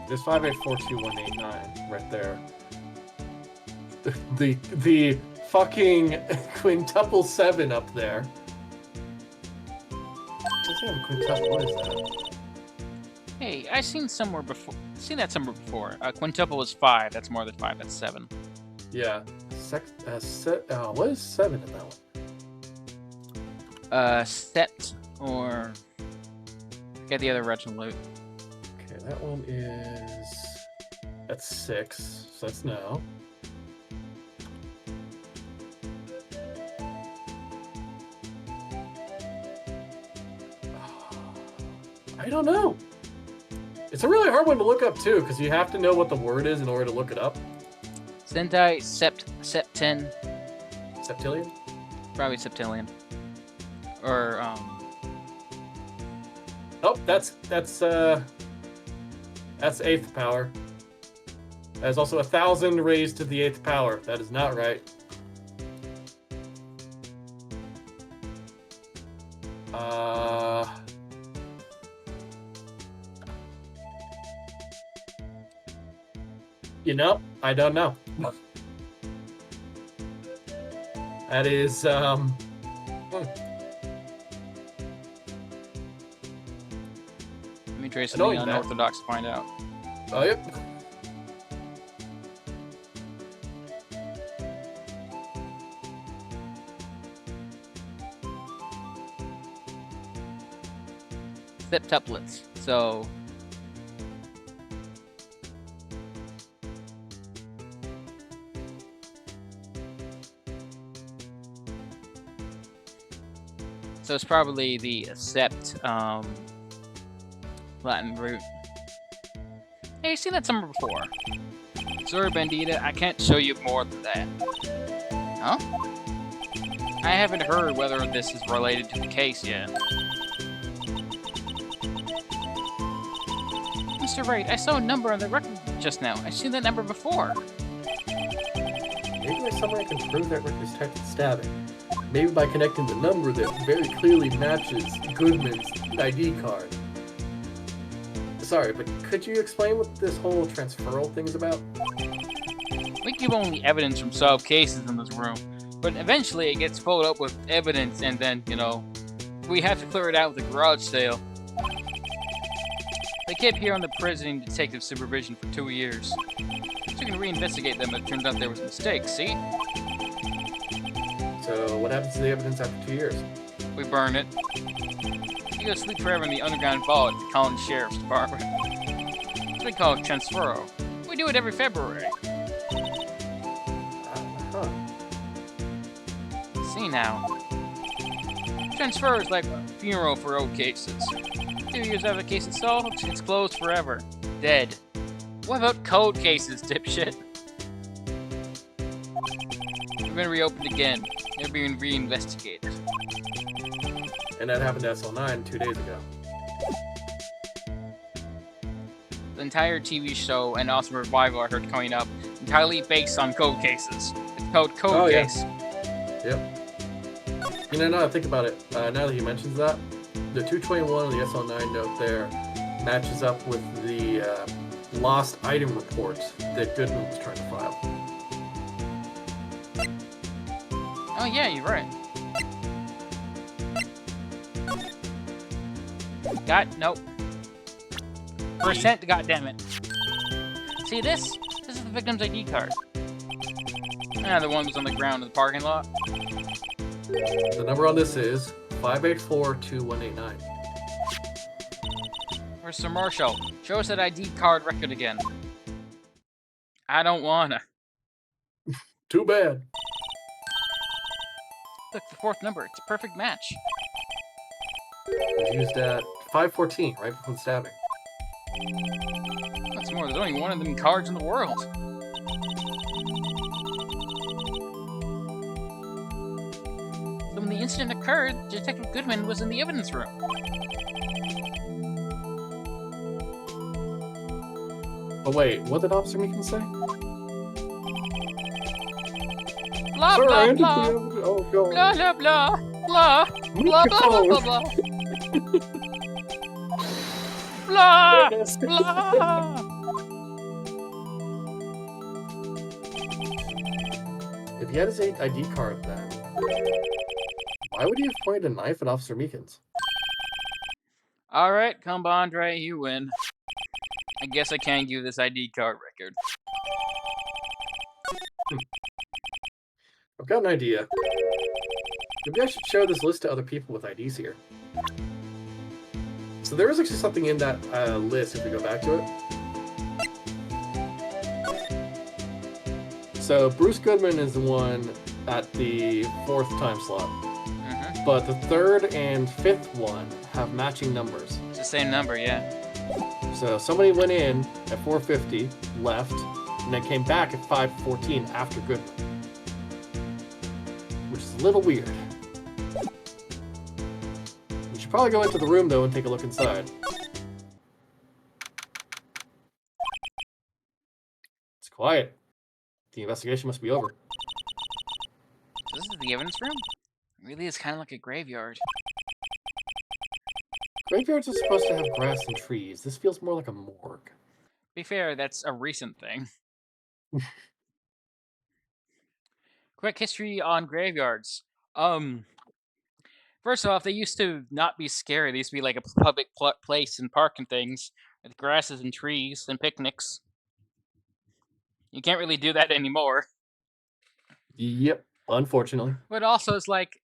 There's 5842189 right there. The fucking quintuple 7 up there. Quintuple, what is that? Hey, I seen somewhere before. Seen that somewhere before. Quintuple is 5. That's more than 5. That's 7. Yeah. What is 7 in that one? Sept or get the other original loot. Okay, that one is. That's 6. So that's no. I don't know. It's a really hard one to look up too, because you have to know what the word is in order to look it up. Sentai Septen. Septillion? Probably Septillion. Or Nope, that's 8th power. That is also 1,000 raised to the 8th power. That is not right. You know, I don't know. That is, Let me try something Annoying, unorthodox to find out. Oh, yep. Septuplets. So it's probably the sept Latin root. Hey, you've seen that somewhere before. Sorry, Bandita, I can't show you more than that. Huh? I haven't heard whether this is related to the case yet. Mr. Wright, I saw a number on the record just now. I've seen that number before. Maybe there's some way I can prove that Rick is typed stabbing. Maybe by connecting the number that very clearly matches Goodman's ID card. Sorry, but could you explain what this whole transferal thing is about? We keep only evidence from solved cases in this room, but eventually it gets followed up with evidence, and then, you know, we have to clear it out with a garage sale. They kept here under prison detective supervision for 2 years. So you can reinvestigate them if it turns out there was mistakes, see? So what happens to the evidence after 2 years? We burn it. You go sleep forever in the underground vault at the Collins Sheriff's Department. That's what we call a transfero. We do it every February. See now. Transfer is like a funeral for old cases. 2 years after the case is solved, it's closed forever. Dead. What about cold cases, dipshit? They've been reopened again. They're being reinvestigated. And that happened to SL9 2 days ago. The entire TV show and also revival I heard coming up entirely based on code cases. It's called Code Case. Yep. You know, now that I think about it, now that he mentions that, the 221 on the SL9 note there matches up with the lost item report that Goodman was trying to file. Oh yeah, you're right. Nope. Percent, goddammit. See this? This is the victim's ID card. Ah, the one was on the ground in the parking lot. The number on this is 584-2189. Where's Sir Marshall? Show us that ID card record again. I don't wanna. Too bad. Look, the fourth number. It's a perfect match. It was used at 514, right before the stabbing. What's more, there's only one of them cards in the world. So when the incident occurred, Detective Goodman was in the evidence room. Oh wait, what did Officer Meekin say? Blah, Sir, blah, I blah. Oh, go Blah, blah, blah. Blah. Blah, blah, blah, blah, blah. Blah, blah. If he had his ID card then. Why would he have pointed a knife at Officer Meekins? All right, Combandre, you win. I guess I can't give you this ID card record. I've got an idea. Maybe I should share this list to other people with IDs here. So there is actually something in that list if we go back to it. So Bruce Goodman is the one at the 4th time slot. But the 3rd and 5th one have matching numbers. It's the same number, yeah. So somebody went in at 4:50, left, and then came back at 5:14 after Goodman. Which is a little weird. We should probably go into the room, though, and take a look inside. It's quiet. The investigation must be over. This is the evidence room? It really is kind of like a graveyard. Graveyards are supposed to have grass and trees. This feels more like a morgue. To be fair, that's a recent thing. Quick history on graveyards. First off, they used to not be scary. They used to be like a public place and park and things with grasses and trees and picnics. You can't really do that anymore. Yep, unfortunately. But also, it's like,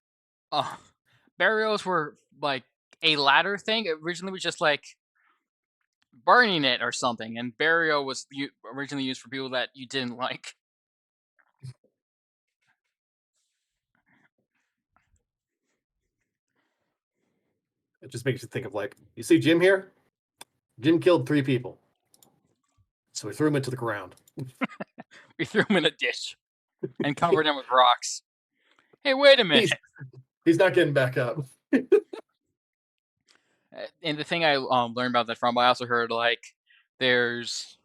burials were like a ladder thing. It originally was just like burning it or something, and burial was originally used for people that you didn't like. It just makes you think of like, you see Jim here? Jim killed 3 people. So we threw him into the ground. We threw him in a ditch and covered him with rocks. Hey, wait a minute. He's not getting back up. And the thing I learned about that from, I also heard like there's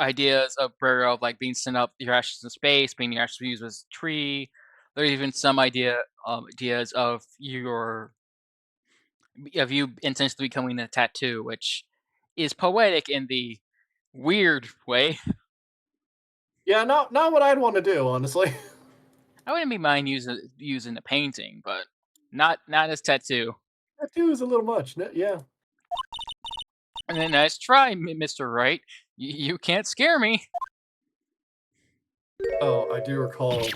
ideas of burial of like being sent up your ashes in space, being your ashes used as a tree. There's even some ideas of you intentionally becoming a tattoo, which is poetic in the weird way. Yeah, not what I'd want to do, honestly. I wouldn't be mind using a painting, but not as tattoo. Tattoo is a little much. Yeah. And then nice try, Mr. Wright. You can't scare me. Oh, I do recall.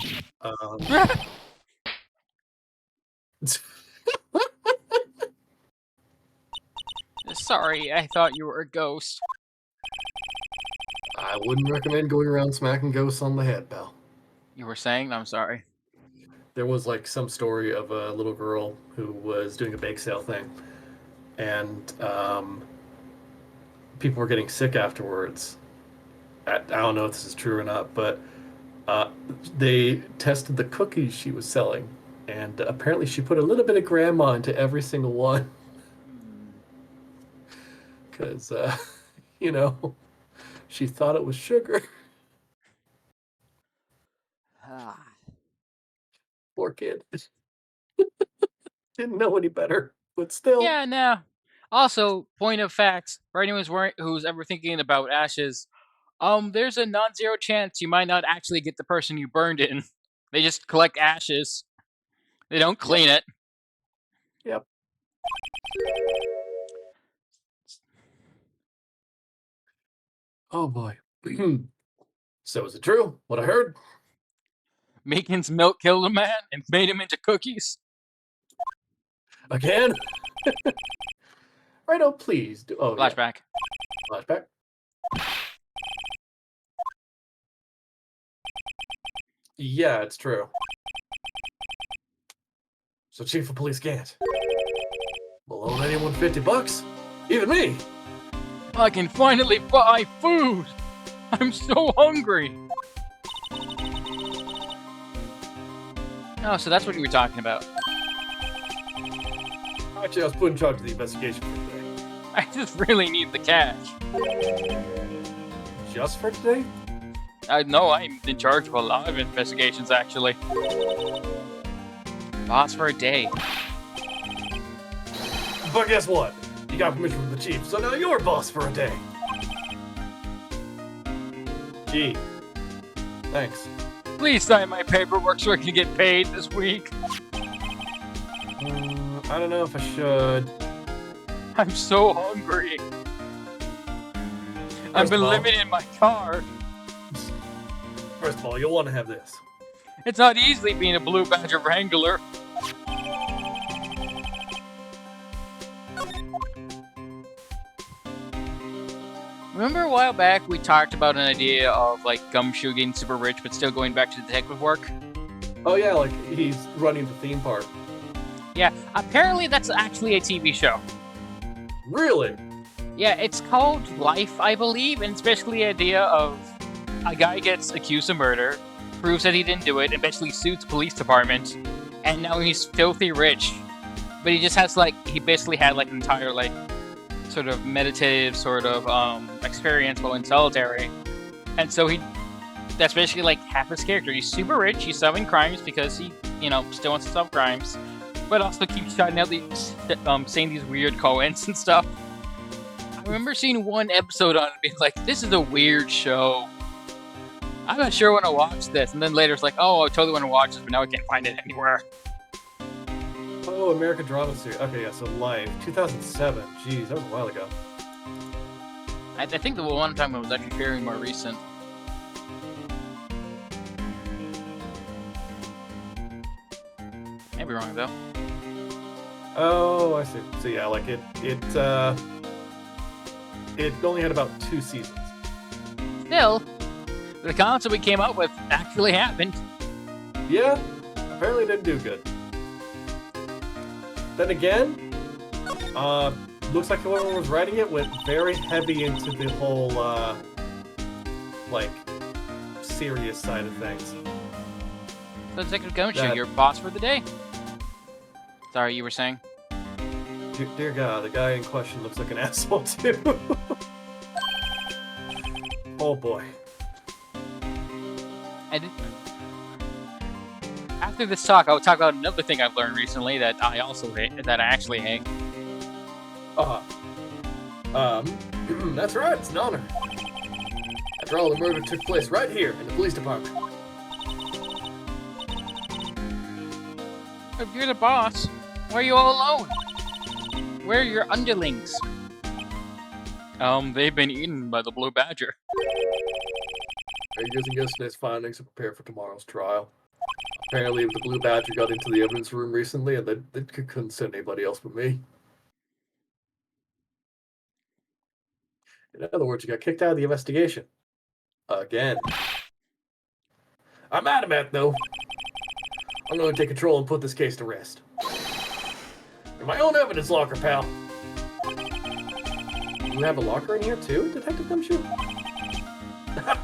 Sorry, I thought you were a ghost. I wouldn't recommend going around smacking ghosts on the head, pal. You were saying? I'm sorry. There was like some story of a little girl who was doing a bake sale thing, and people were getting sick afterwards. I don't know if this is true or not, but they tested the cookies she was selling, and apparently she put a little bit of grandma into every single one. Because, she thought it was sugar. Poor kid. Didn't know any better, but still. Yeah, no. Also, point of fact, for anyone who's ever thinking about ashes, there's a non-zero chance you might not actually get the person you burned in. They just collect ashes. They don't clean it. Yep. Oh boy. So is it true? What I heard? Meekins' milk killed a man and made him into cookies. Again? Righto, please do. Oh, Flashback. Yeah. Flashback. Yeah, it's true. So Chief of Police Gant. Will owe anyone $50? Even me! I can finally buy food! I'm so hungry! Oh, so that's what you were talking about. Actually, I was put in charge of the investigation for today. I just really need the cash. Just for today? I know I'm in charge of a lot of investigations, actually. Boss for a day. But guess what? You got permission from the chief, so now you're boss for a day. Gee. Thanks. Please sign my paperwork so I can get paid this week. I don't know if I should. I'm so hungry. I've been living in my car. First of all, you'll want to have this. It's not easy being a Blue Badger Wrangler. Remember a while back we talked about an idea of like Gumshoe getting super rich but still going back to detective work? Oh yeah, like he's running the theme park. Yeah, apparently that's actually a TV show. Really? Yeah, it's called Life, I believe, and it's basically the idea of a guy gets accused of murder, proves that he didn't do it, and basically sues the police department, and now he's filthy rich. But he just has he basically had an entire sort of meditative sort of experience while in solitary, and so that's basically half his character. He's super rich, he's solving crimes because he, still wants to solve crimes, but also keeps shouting out saying these weird comments and stuff. I remember seeing one episode on it and being like, this is a weird show. I'm not sure when I watch this. And then later it's like, oh, I totally want to watch this, but now I can't find it anywhere. Oh, American Drama Series. Okay, yeah, so Life. 2007. Jeez, that was a while ago. I think the one time it was actually very more recent. Maybe wrong, though. Oh, I see. So yeah, it only had about 2 seasons. Still, the concept we came up with actually happened. Yeah, apparently didn't do good. Then again, looks like whoever was writing it went very heavy into the whole, serious side of things. So, Detective Gumshoe, your boss for the day. Sorry, you were saying? Dear God, the guy in question looks like an asshole too. Oh boy. After this talk, I will talk about another thing I've learned recently that I actually hate. That's right, it's an honor. After all, the murder took place right here in the police department. If you're the boss, why are you all alone? Where are your underlings? They've been eaten by the Blue Badger. They're using yesterday's findings to prepare for tomorrow's trial. Apparently, the Blue Badger got into the evidence room recently, and they couldn't send anybody else but me. In other words, you got kicked out of the investigation. Again. I'm adamant, though. I'm going to take control and put this case to rest. In my own evidence locker, pal. You have a locker in here, too, Detective Gumshoe?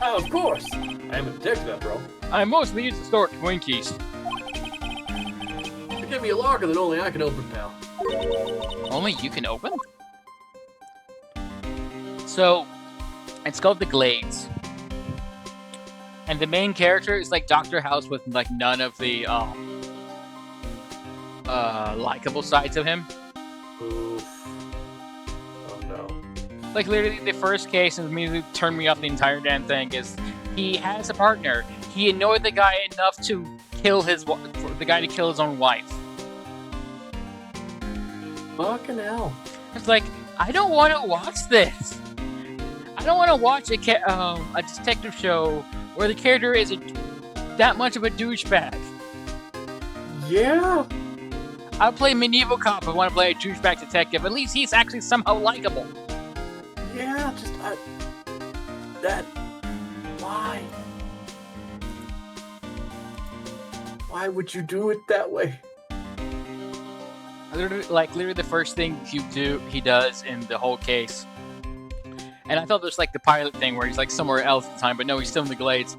Of course! I am a detective, after all. I mostly use to store Twinkies. Give me a locker that only I can open, pal. Only you can open? So, it's called The Glades. And the main character is like Dr. House with none of the likable sides of him. Oof. Oh no. Literally the first case and immediately turned me off the entire damn thing is he has a partner. He annoyed the guy enough to kill for the guy to kill his own wife. Fucking hell. It's I don't want to watch this. I don't want to watch a detective show where the character is that much of a douchebag. Yeah. I'll play medieval cop if I want to play a douchebag detective. At least he's actually somehow likable. Yeah, just why? Why would you do it that way? Literally the first thing he does in the whole case. And I thought there's the pilot thing where he's somewhere else at the time, but no, he's still in the Glades.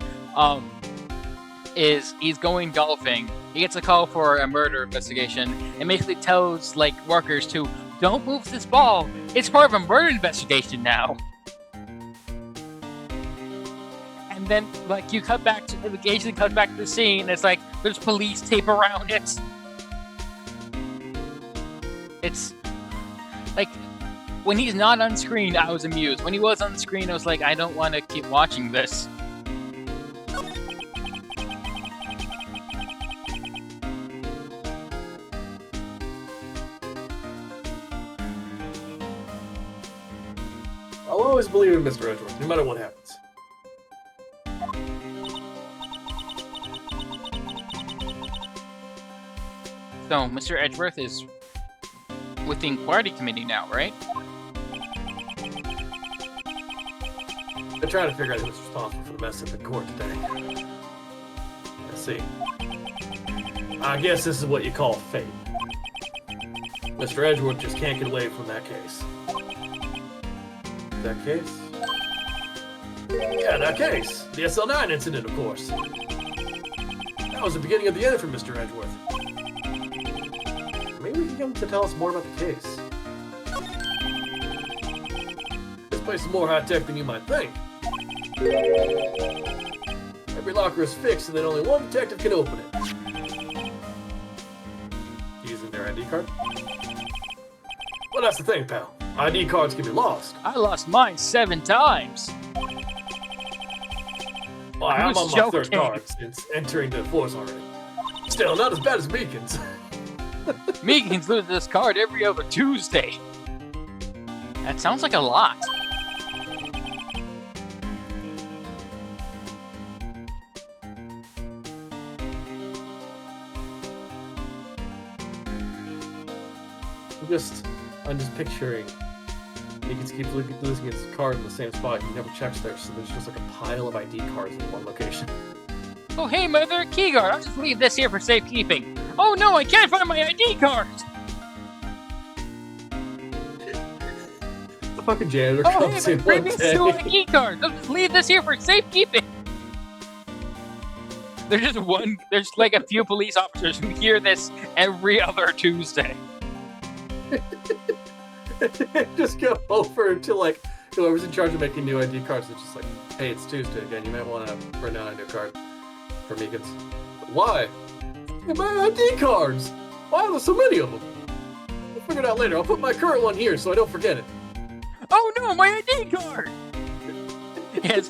Is he's going golfing. He gets a call for a murder investigation and basically tells workers to don't move this ball. It's part of a murder investigation now. And then you cut back to the agent cuts back to the scene and it's there's police tape around it. It's when he's not on screen, I was amused. When he was on screen, I was I don't want to keep watching this. I'll always believe in Mr. Edgeworth, no matter what happens. So, Mr. Edgeworth is with the inquiry committee now, right? They're trying to figure out who's responsible for the mess up in court today. Let's see. I guess this is what you call fate. Mr. Edgeworth just can't get away from that case. That case? Yeah, that case. The SL9 incident, of course. That was the beginning of the end for Mr. Edgeworth. Maybe we can get him to tell us more about the case. This place is more high-tech than you might think. Every locker is fixed and then only one detective can open it. Using their ID card? Well, that's the thing, pal. ID cards can be lost. I lost mine 7 times. Well, I'm on my joking? 3rd card since entering the force already. Still, not as bad as Meekins. Meekins loses this card every other Tuesday. That sounds like a lot. I'm just picturing Meekins keeps losing his card in the same spot. He never checks there, so there's just like a pile of ID cards in one location. Oh, hey, my other key guard. I'll just leave this here for safekeeping. Oh no, I can't find my ID card! The fucking janitor Oh, comes hey, in my one previous day. 2 ID cards. I'll just leave this here for safekeeping. There's like a few police officers who hear this every other Tuesday. Just go over to like whoever's in charge of making new ID cards. It's just like, hey, it's Tuesday again. You might want to print out a new card for Meekins. Why? Hey, my ID cards. Why are there so many of them? We'll figure it out later. I'll put my current one here so I don't forget it. Oh no, my ID card! He has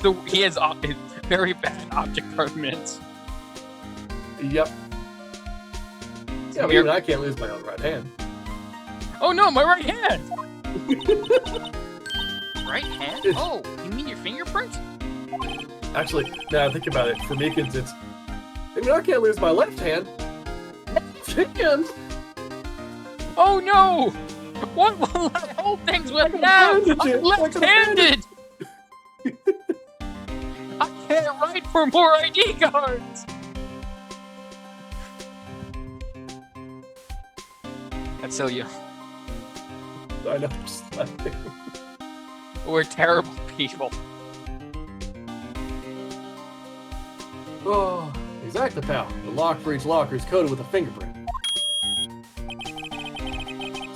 very bad object permanence. Yep. Yeah, but even I can't lose my own right hand. Oh no, my right hand! Right hand? Oh, you mean your fingerprint? Actually, now I think about it, for Meekins, it's... I mean, I can't lose my left hand. Left hand? Oh no! What will I hold things with now? I'm left-handed! I can't write for more ID cards! That's so you. I know, I'm just laughing. We're terrible people. Oh, exactly, pal. The lock for each locker is coded with a fingerprint.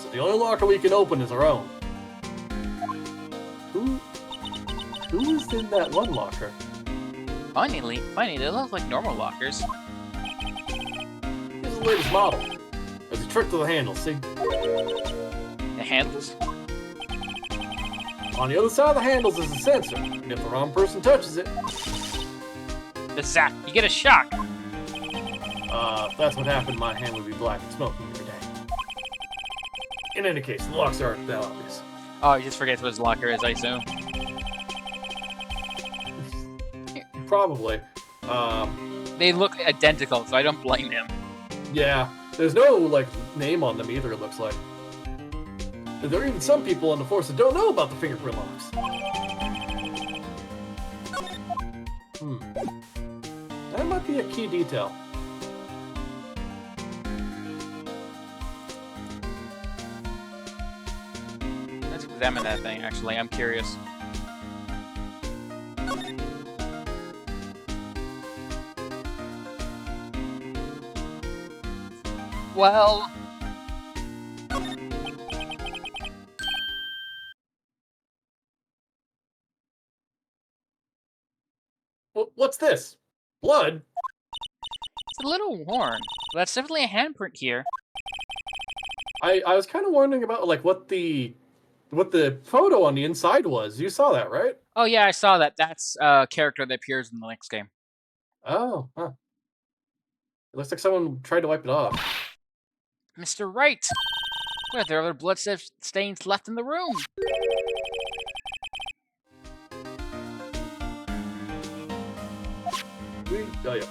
So the only locker we can open is our own. Who is in that one locker? Funny, they look like normal lockers. Here's the latest model. There's a trick to the handle, see? The handles? On the other side of the handles is a sensor, and if the wrong person touches it... The zap, you get a shock. If that's what happened, my hand would be black and smoking every day. In any case, the locks aren't that obvious. Oh, he just forgets what his locker is, I assume. Probably. They look identical, so I don't blame him. Yeah, there's no, like, name on them either, it looks like. There are even some people on the force that don't know about the fingerprint locks. That might be a key detail. Let's examine that thing, actually. I'm curious. Well... What's this? Blood? It's a little worn. That's definitely a handprint here. I was kind of wondering about, like, what the photo on the inside was. You saw that, right? Oh yeah, I saw that. That's a character that appears in the next game. Oh, huh. It looks like someone tried to wipe it off. Mr. Wright! Were there other blood stains left in the room? we? Oh, yeah.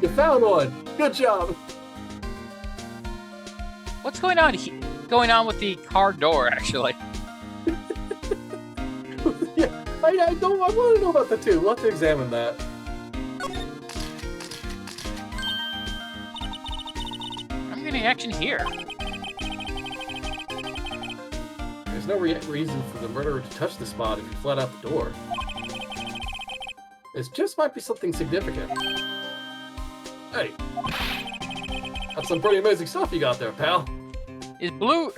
You found one. Good job. What's going on with the car door, actually? Yeah, I want to know about the two. We'll have to examine that. I'm getting action here. There's no reason for the murderer to touch the spot if you fled out the door. This just might be something significant. Hey, that's some pretty amazing stuff you got there, pal. Is blue...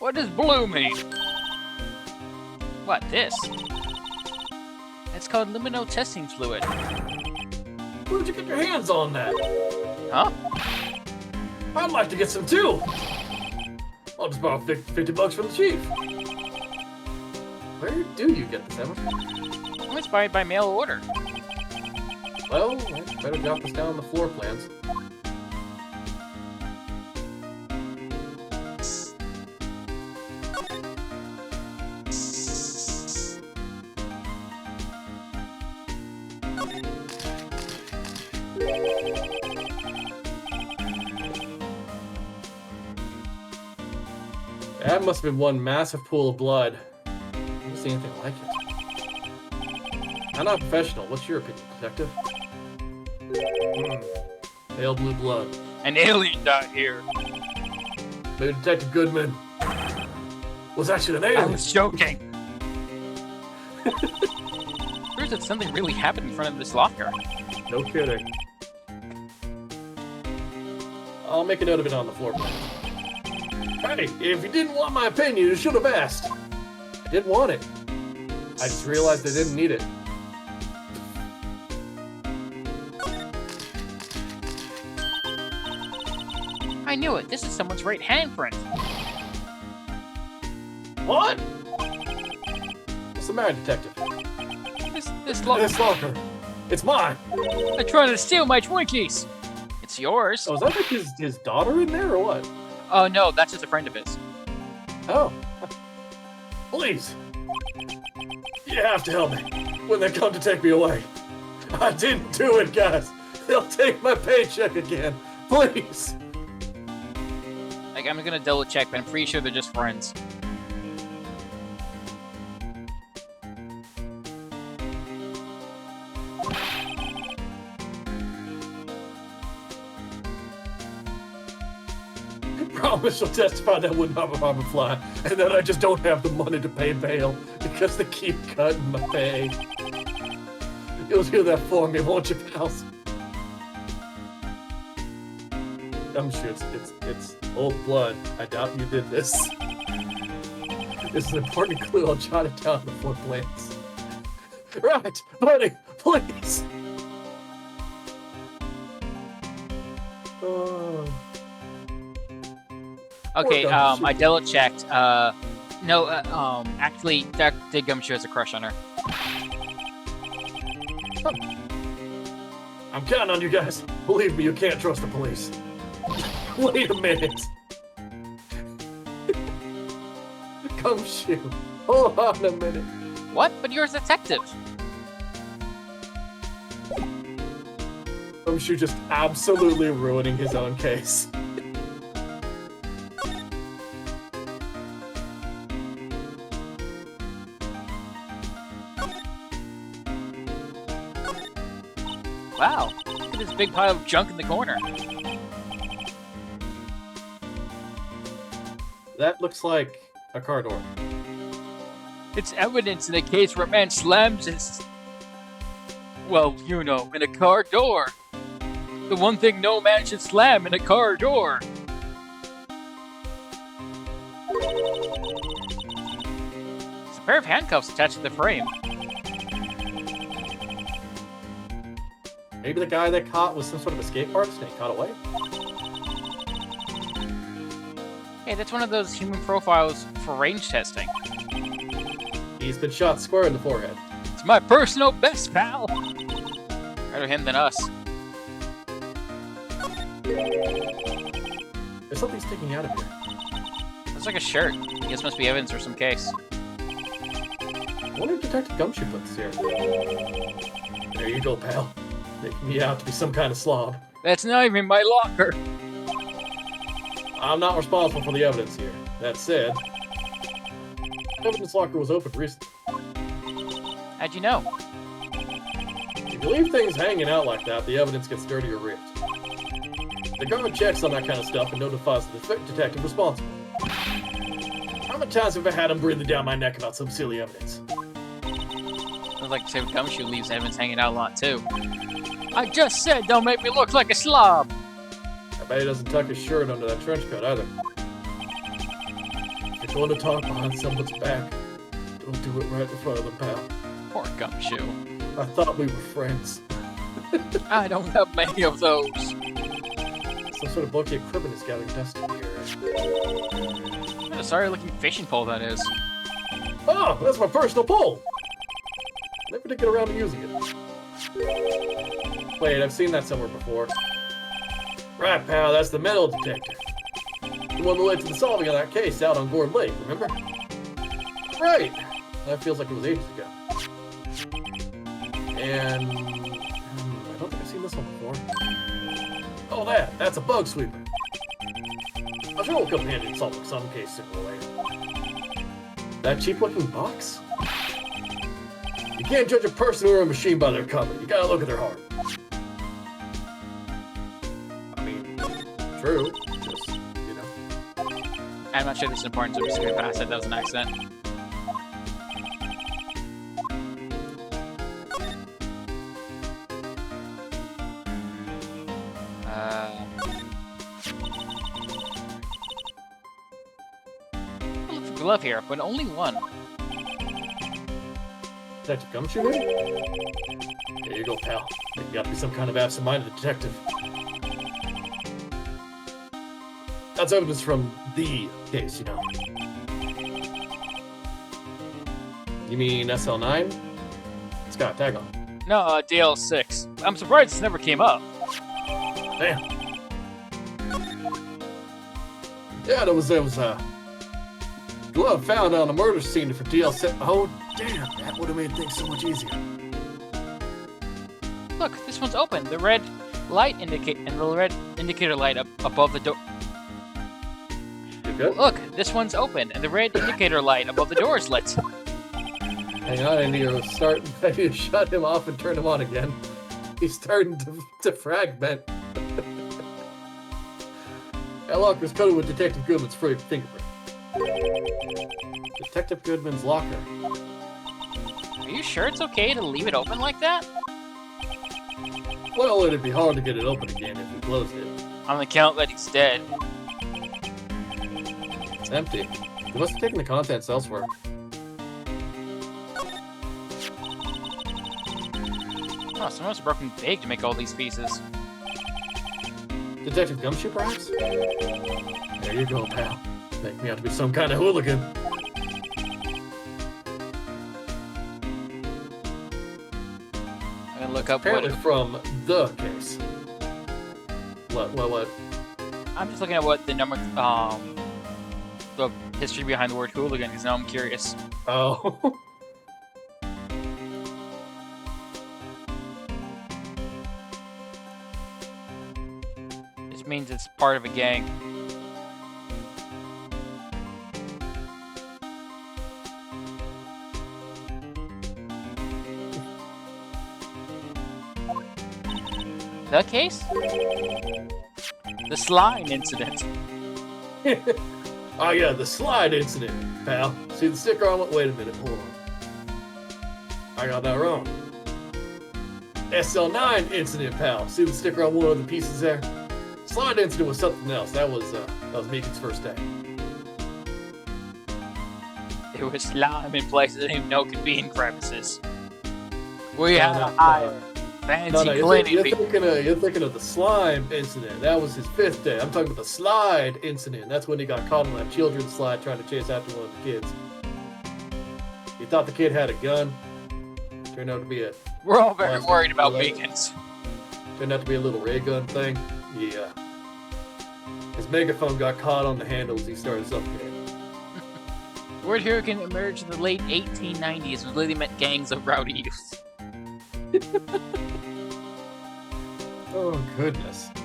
What does blue mean? What, this? It's called lumino testing fluid. Where'd you get your hands on that? Huh? I'd like to get some too. I'll just borrow 50 bucks from the chief. Where do you get this, Emma? I'm inspired by mail order. Well, I better jot this down on the floor plans. That must have been one massive pool of blood. I haven't seen anything like it. I'm not a professional. What's your opinion, detective? Pale blue blood. An alien died here. Maybe Detective Goodman was actually an alien. I was joking. Proves that something really happened in front of this locker. No kidding. I'll make a note of it on the floor plan. Hey, if you didn't want my opinion, you should have asked. I didn't want it. I just realized I didn't need it. I knew it. This is someone's right handprint. What? What's the matter, detective? This locker. It's mine. They're trying to steal my Twinkies. It's yours. Oh, is that like his daughter in there or what? Oh no, that's just a friend of his. Oh. Please. You have to help me when they come to take me away. I didn't do it, guys. They'll take my paycheck again. Please. Like, I'm gonna double check, but I'm pretty sure they're just friends. Promise you'll testify that wouldn't harm a fly, and that I just don't have the money to pay bail because they keep cutting my pay. You'll do that for me, won't you, pals? I'm sure it's old blood. I doubt you did this. This is an important clue. I'll jot it down before plans. Right, buddy, please. Okay, I double checked. No, actually, Dr. Gumshoe has a crush on her. I'm counting on you guys. Believe me, you can't trust the police. Wait a minute. Gumshoe, hold on a minute. What? But you're a detective. Gumshoe just absolutely ruining his own case. Wow, look at this big pile of junk in the corner. That looks like a car door. It's evidence in a case where a man slams his... Well, you know, in a car door. The one thing no man should slam in a car door. There's a pair of handcuffs attached to the frame. Maybe the guy that caught was some sort of escape artist and he caught away? Hey, that's one of those human profiles for range testing. He's been shot square in the forehead. It's my personal best, pal! Better him than us. There's something sticking out of here. Looks like a shirt. I guess must be evidence for some case. I wonder if Detective Gumshoe put this here. There you go, pal. Making me out to be some kind of slob. That's not even my locker! I'm not responsible for the evidence here. That said, the evidence locker was opened recently. How'd you know? If you leave things hanging out like that, the evidence gets dirty or ripped. The guard checks on that kind of stuff and notifies the detective responsible. How many times have I had him breathing down my neck about some silly evidence? Sounds like David Gumshoe leaves evidence hanging out a lot too. I just said don't make me look like a slob! I bet he doesn't tuck his shirt under that trench coat either. If you're going to talk behind someone's back, don't do it right in front of them, pal. Poor Gumshoe. I thought we were friends. I don't have many of those. Some sort of bulky equipment is gathering dust in the air. What a sorry-looking fishing pole that is. Oh, that's my personal pole! Never did get around to using it. Wait, I've seen that somewhere before. Right, pal, that's the metal detector. The one that led to the solving of that case out on Gordon Lake, remember? Right! That feels like it was ages ago. And... I don't think I've seen this one before. Oh, that's a bug sweeper. I'm sure it'll come handy in solving some case sooner or later. That cheap-looking box? You can't judge a person or a machine by their cover. You gotta look at their heart. I mean, true. Just, you know. I'm not sure this is important, so I'm just gonna pass it. That was an accident. Look for glove here, but only one. Detective Gumshoe? There you go, pal. You gotta be some kind of absent-minded detective. That's evidence from the case, you know. You mean SL9? It's got a tag on it. No, DL6. I'm surprised this never came up. Damn. Yeah, there was glove found on a murder scene for DL6. Oh, damn, that would have made things so much easier. Look, this one's open. The red light indicator light up above the door. You good? Look, this one's open, and the red indicator light above the door is lit. Hang on, I need to start. I need to shut him off and turn him on again. He's starting to fragment. That locker was coated with Detective Goodman's fingerprint. Detective Goodman's locker. Are you sure it's okay to leave it open like that? Well, it'd be hard to get it open again if we closed it. On the count that he's dead. It's empty. We must have taken the contents elsewhere. Oh, someone must have broken big to make all these pieces. Detective Gumshoe, perhaps? There you go, pal. Make me out to be some kind of hooligan. I'm gonna look up Apparently what... from the case. What? I'm just looking at what the number... the history behind the word hooligan, because now I'm curious. Oh. This means it's part of a gang. The case? The slime incident. Oh yeah, the slide incident, pal. See the sticker on it? Wait a minute, hold on. I got that wrong. SL9 incident, pal. See the sticker on one of the pieces there? Slide incident was something else. That was Meekin's first day. There was slime in places I didn't even know could be in crevices. We had to hire Fancy You're cleaning. thinking of the slime incident. That was his 5th day. I'm talking about the slide incident. That's when he got caught on that children's slide trying to chase after one of the kids. He thought the kid had a gun. Turned out to be a. We're all very Well, worried about well, vegans. Turned out to be a little ray gun thing. Yeah. His megaphone got caught on the handles. He started suffocating. Word hurricane emerged in the late 1890s and literally meant gangs of rowdy youths. Oh, goodness. I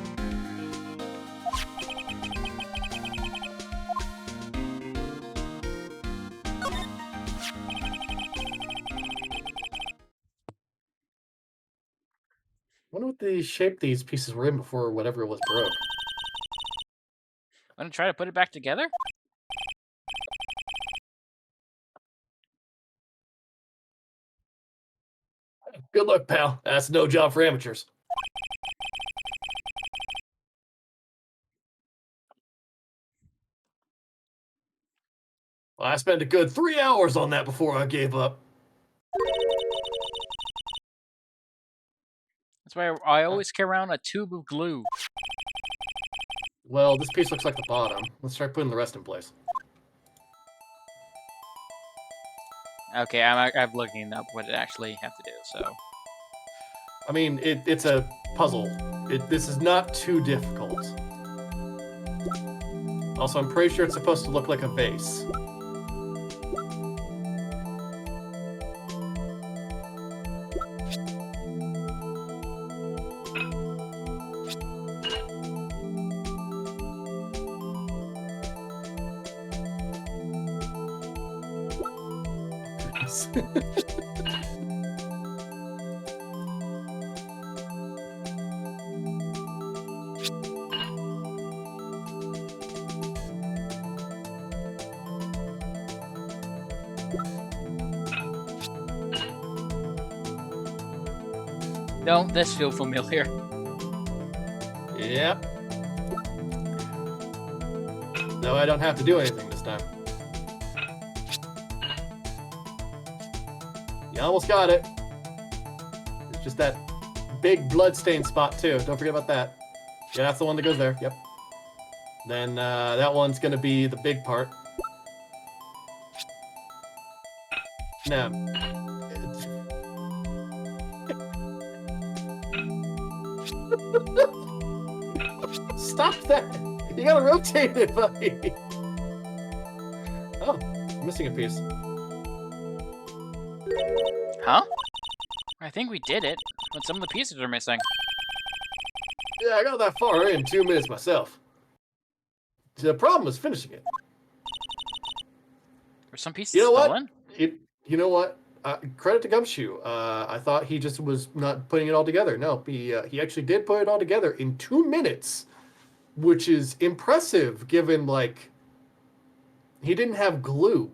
wonder what the shape these pieces were in before whatever was broke. Want to try to put it back together? Good luck, pal. That's no job for amateurs. Well, I spent a good 3 hours on that before I gave up. That's why I always carry around a tube of glue. Well, this piece looks like the bottom. Let's try putting the rest in place. Okay, I'm looking up what it actually have to do, so. I mean, it's a puzzle. This is not too difficult. Also, I'm pretty sure it's supposed to look like a vase. Don't this feel familiar? Yep. No, I don't have to do anything this time. You almost got it. It's just that big bloodstain spot, too. Don't forget about that. Yeah, that's the one that goes there. Yep. Then that one's going to be the big part. Now, stop that! You gotta rotate it, buddy! Oh, I'm missing a piece. Huh? I think we did it, but some of the pieces are missing. Yeah, I got that far in 2 minutes myself. The problem was finishing it. Were some pieces You know stolen? what? You know what? Credit to Gumshoe. I thought he just was not putting it all together. No, he actually did put it all together in 2 minutes, which is impressive given, like, he didn't have glue.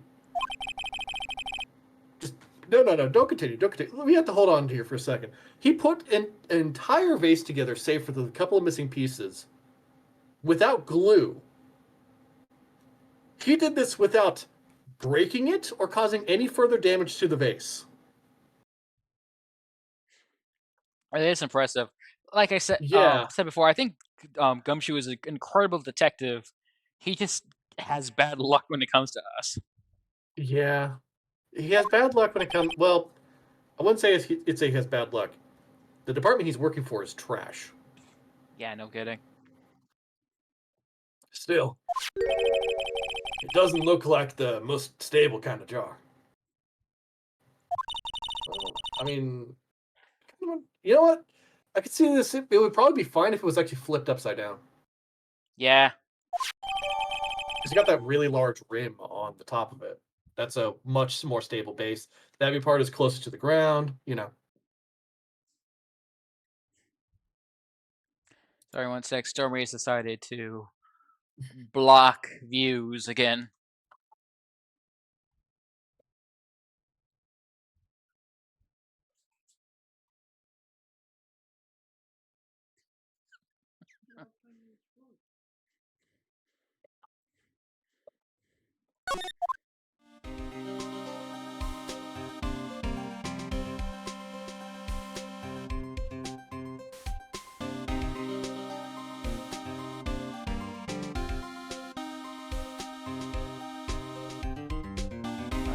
Just, no, don't continue. We have to hold on here for a second. He put an entire vase together, save for the couple of missing pieces, without glue. He did this without breaking it or causing any further damage to the vase. It is impressive. Like I said, Yeah. said before, I think Gumshoe is an incredible detective. He just has bad luck when it comes to us. Yeah. He has bad luck when it comes. Well, I wouldn't say he has bad luck. The department he's working for is trash. Yeah, no kidding. Still, it doesn't look like the most stable kind of jar. I mean, you know what? I could see this. It would probably be fine if it was actually flipped upside down. Yeah. Because you got that really large rim on the top of it. That's a much more stable base. The heavy part is closer to the ground, you know. Sorry, 1 sec. Stormy has decided to block views again.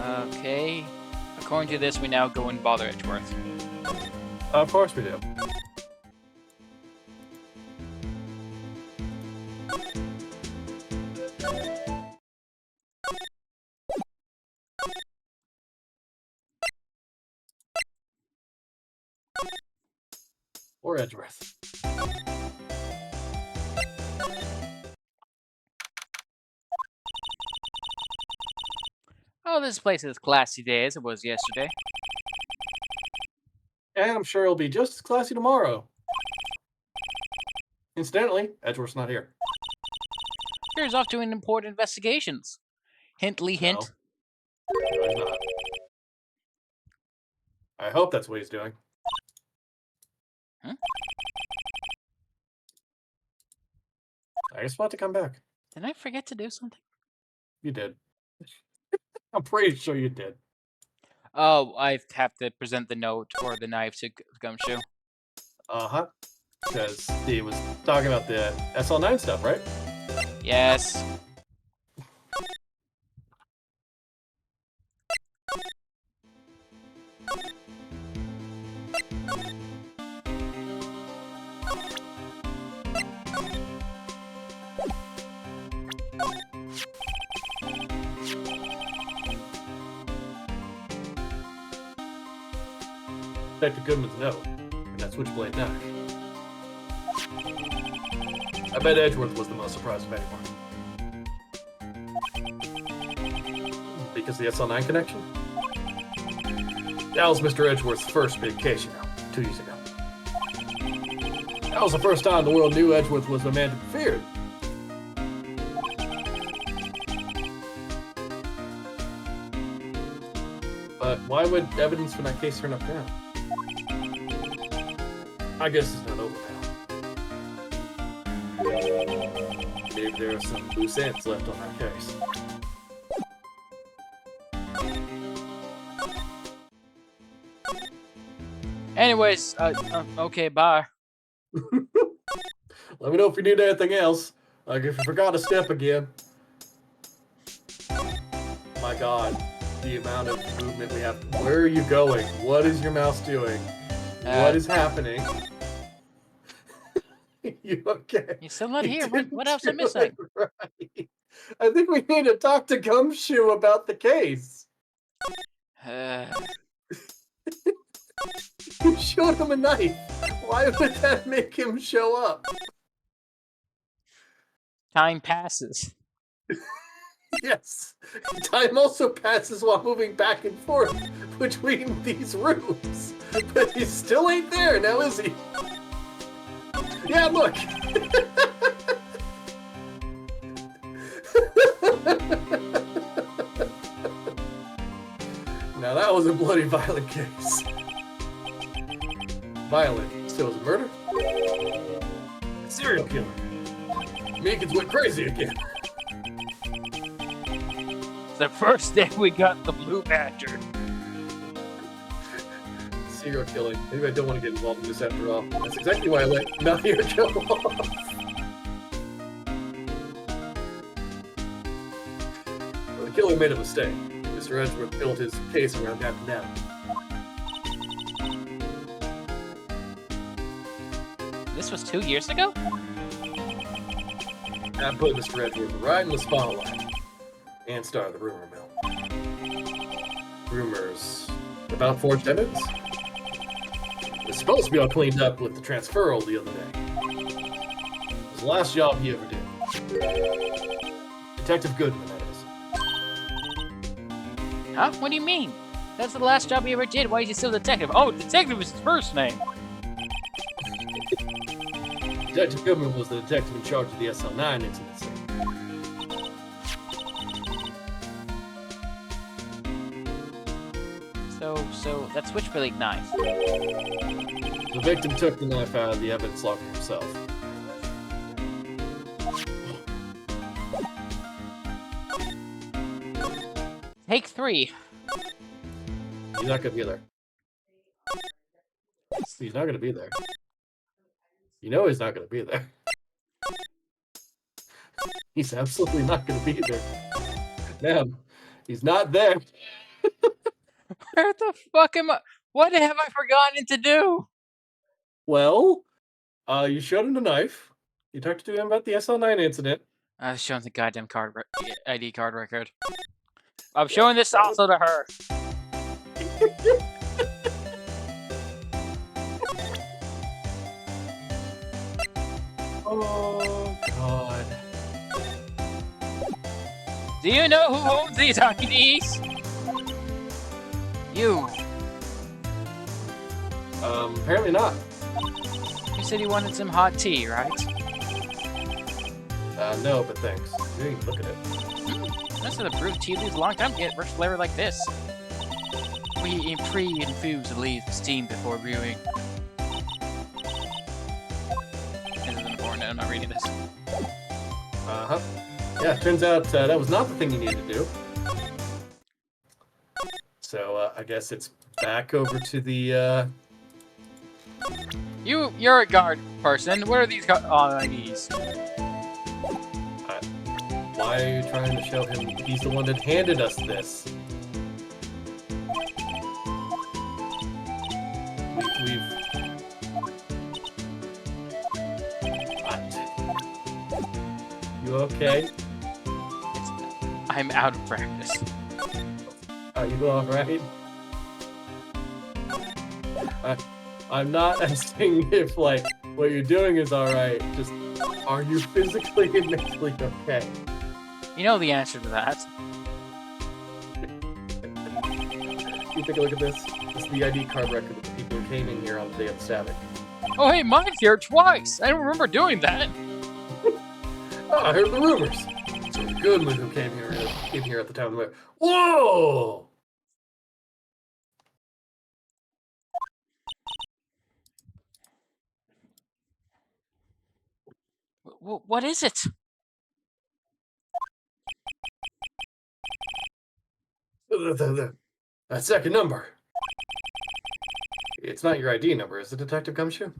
Okay. According to this, we now go and bother Edgeworth. Of course we do. Or Edgeworth. Oh, this place is as classy today as it was yesterday. And I'm sure it'll be just as classy tomorrow. Incidentally, Edgeworth's not here. Here's off doing important investigations. Hintly hint. No, he's not. I hope that's what he's doing. Huh? I just want to come back. Did I forget to do something? You did. I'm pretty sure you did. Oh, I have to present the note or the knife to Gumshoe. Uh-huh. Because he was talking about the SL9 stuff, right? Yes. Detective Goodman's note, and that switchblade knife. I bet Edgeworth was the most surprised of anyone. Because the SL9 connection? That was Mr. Edgeworth's first big case, 2 years ago. That was the first time the world knew Edgeworth was the man to be feared. But why would evidence from that case turn up now? I guess it's not over now. Maybe there are some loose ends left on that case. Anyways, okay, bye. Let me know if you need anything else. Like if you forgot a step again. My God, the amount of movement we have. Where are you going? What is your mouse doing? What is happening? You okay? You're still not You here. didn't What else am I do missing? it right. I think we need to talk to Gumshoe about the case. You showed him a knife. Why would that make him show up? Time passes. Yes. Time also passes while moving back and forth between these rooms. But he still ain't there now, is he? Yeah, look. Now that was a bloody violent case. Violent. So it was a murder? A serial killer. Meekins went crazy again. It's the first day we got the Blue Badger. Serial killing. Maybe I don't want to get involved in this after all. That's exactly why I let Nadia go off. Well, the killer made a mistake. Mr. Edgeworth built his case around that now. This was 2 years ago? That put Mr. Edgeworth right in the spotlight. And started the rumor mill. Rumors about forged evidence? It's supposed to be all cleaned up with the transferal the other day. It was the last job he ever did. Detective Goodman, that is. Huh? What do you mean? That's the last job he ever did. Why is he still detective? Oh, detective is his first name. Detective Goodman was the detective in charge of the SL9 incident. So that switchblade knife. The victim took the knife out of the evidence locker himself. Take 3. He's not gonna be there. He's not gonna be there. You know he's not gonna be there. He's absolutely not gonna be there. Now, he's not there. Where the fuck am I? What have I forgotten to do? Well, you showed him the knife. You talked to him about the SL9 incident. I was showing the goddamn ID card record. I'm Yeah, showing this that was. also to her. Oh God. Do you know who owns these IDs? You. Apparently not. You said you wanted some hot tea, right? No, but thanks. You didn't even look at it. Most of the brewed tea leaves a long time to get a rich flavor like this. We pre-infuse the leaves with steam before brewing. This is important. I'm not reading this. Uh-huh. Yeah, turns out that was not the thing you needed to do. So, I guess it's back over to the, You're a guard person. What are these IDs? Why are you trying to show him he's the one that handed us this? We've... What? You okay? I'm out of practice. Are you alright? I'm not asking if, like, what you're doing is alright. Just, are you physically and mentally okay? You know the answer to that. You take a look at this. This is the ID card record of the people who came in here on the day of the stabbing. Oh, hey, mine's here twice. I don't remember doing that. Oh, I heard the rumors. So the Goodman who came here at the time of the murder. Whoa! What is it? That second number. It's not your ID number, is it, Detective Gumshoe?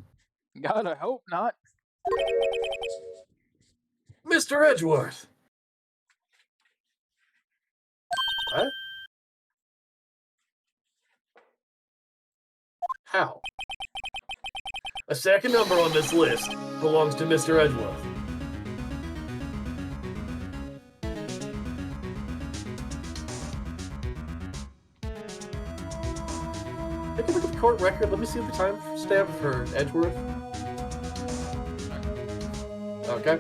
God, I hope not. Mr. Edgeworth! What? How? A second number on this list belongs to Mr. Edgeworth. Take a look at the court record. Let me see the time stamp for Edgeworth. Okay.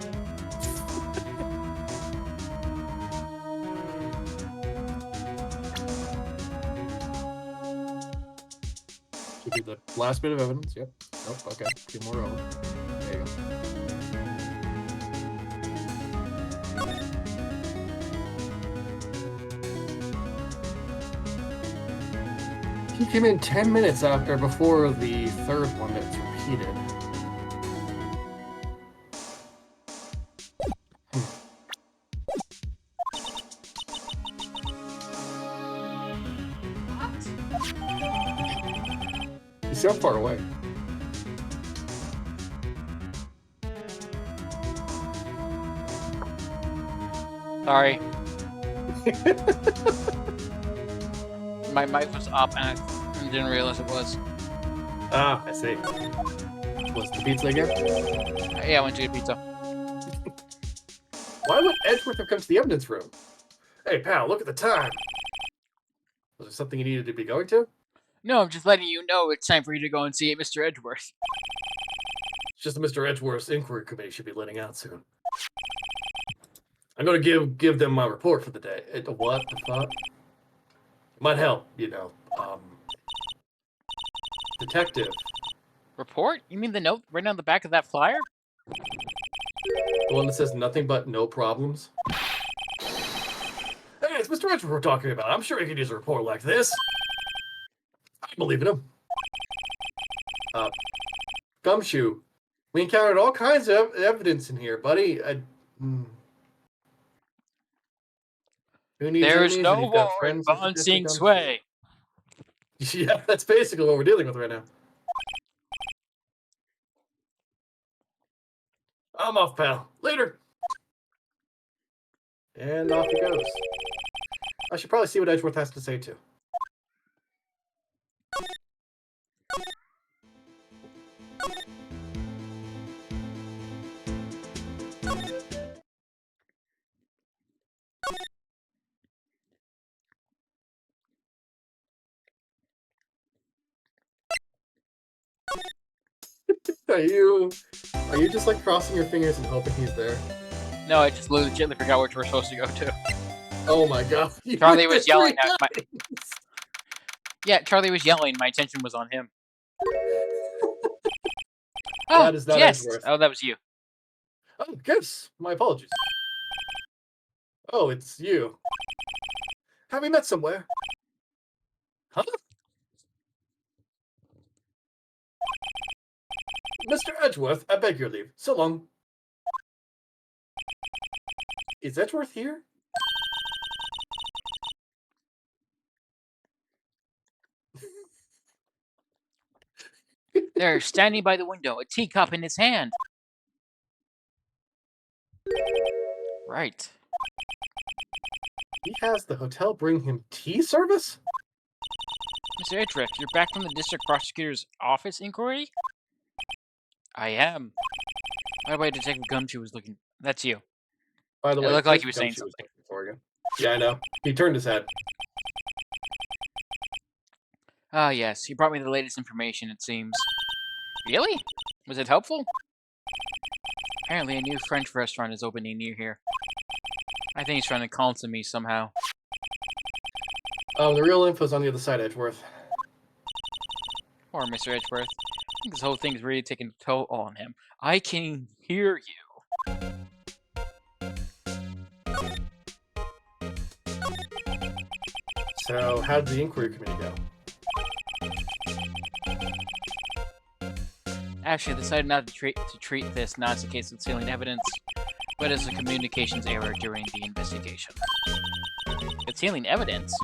Should be the last bit of evidence. Yep. Oh, okay. Two more over. There you go. He came in 10 minutes after before the third one that's repeated. He's so far away. Sorry. My mic was up and I didn't realize it was. Ah, I see. Was the pizza again? Yeah, I went to get pizza. Why would Edgeworth have come to the evidence room? Hey, pal, look at the time. Was there something you needed to be going to? No, I'm just letting you know it's time for you to go and see Mr. Edgeworth. It's just Mr. Edgeworth's inquiry committee should be letting out soon. I'm going to give them my report for the day. What the fuck? It might help, you know. Detective. Report? You mean the note written on the back of that flyer? The one that says nothing but no problems. Hey, it's Mr. Edgeworth we're talking about. I'm sure he could use a report like this. I believe in him. Gumshoe, we encountered all kinds of evidence in here, buddy. Who needs There's enemies when no you've got war in friends like Bon Detective Sing Gumshoe? Sway. Yeah, that's basically what we're dealing with right now. I'm off, pal. Later. And off he goes. I should probably see what Edgeworth has to say, too. Are you just like crossing your fingers and hoping he's there? No, I just legitimately forgot which we're supposed to go to. Oh my god! Charlie was yelling at my. Yeah, Charlie was yelling. My attention was on him. Oh, That is not yes. Edgeworth. Oh, that was you. Oh, gifts. My apologies. Oh, it's you. Have we met somewhere? Huh? Mr. Edgeworth, I beg your leave. So long. Is Edgeworth here? They're standing by the window, a teacup in his hand. Right. He has the hotel bring him tea service? Mr. Edgeworth, you're back from the district prosecutor's office inquiry? I am. By the way, Detective Gumshoe was looking. That's you. By the way, It looked like he was saying Gumshoe something. looking for you. Yeah, I know. He turned his head. Ah, yes. He brought me the latest information, it seems. Really? Was it helpful? Apparently, a new French restaurant is opening near here. I think he's trying to counsel me somehow. The real info's on the other side, Edgeworth. Poor Mr. Edgeworth. I think this whole thing's really taking a toll on him. I can hear you. So, how did the inquiry committee go? Actually, I decided not to treat this not as a case of concealing evidence, but as a communications error during the investigation. Concealing evidence?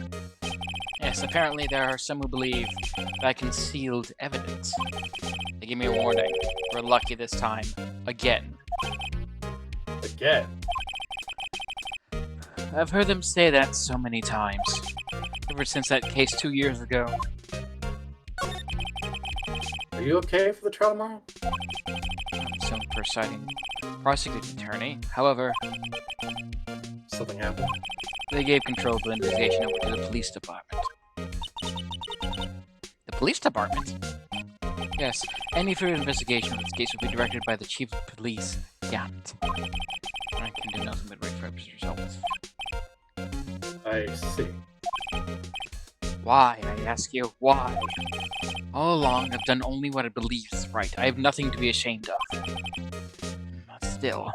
Yes, apparently there are some who believe that I concealed evidence. They gave me a warning. We're lucky this time. Again. Again? I've heard them say that so many times. Ever since that case 2 years ago. Are you okay for the trial tomorrow? I'm some presiding prosecuting attorney. However, Something happened? they gave control of the investigation over to the police department. The police department? Yes, any further investigation of this case will be directed by the chief of police, Gant. I can do nothing but wait for his results. I see. Why, I ask you, why? All along, I've done only what I believe is right. I have nothing to be ashamed of. But still.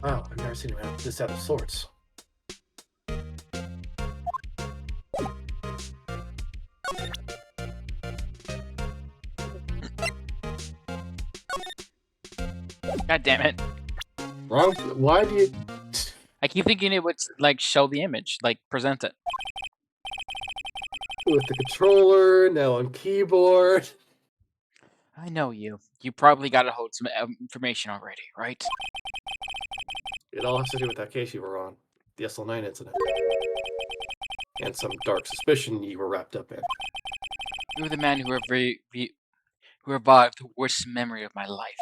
Wow, I've never seen him this out of sorts. God damn it. Wrong? Why do you... I keep thinking it would, like, show the image, like, present it. With the controller, now on keyboard. I know you. You probably got a hold of some information already, right? It all has to do with that case you were on. The SL9 incident. And some dark suspicion you were wrapped up in. You were the man who revived the worst memory of my life.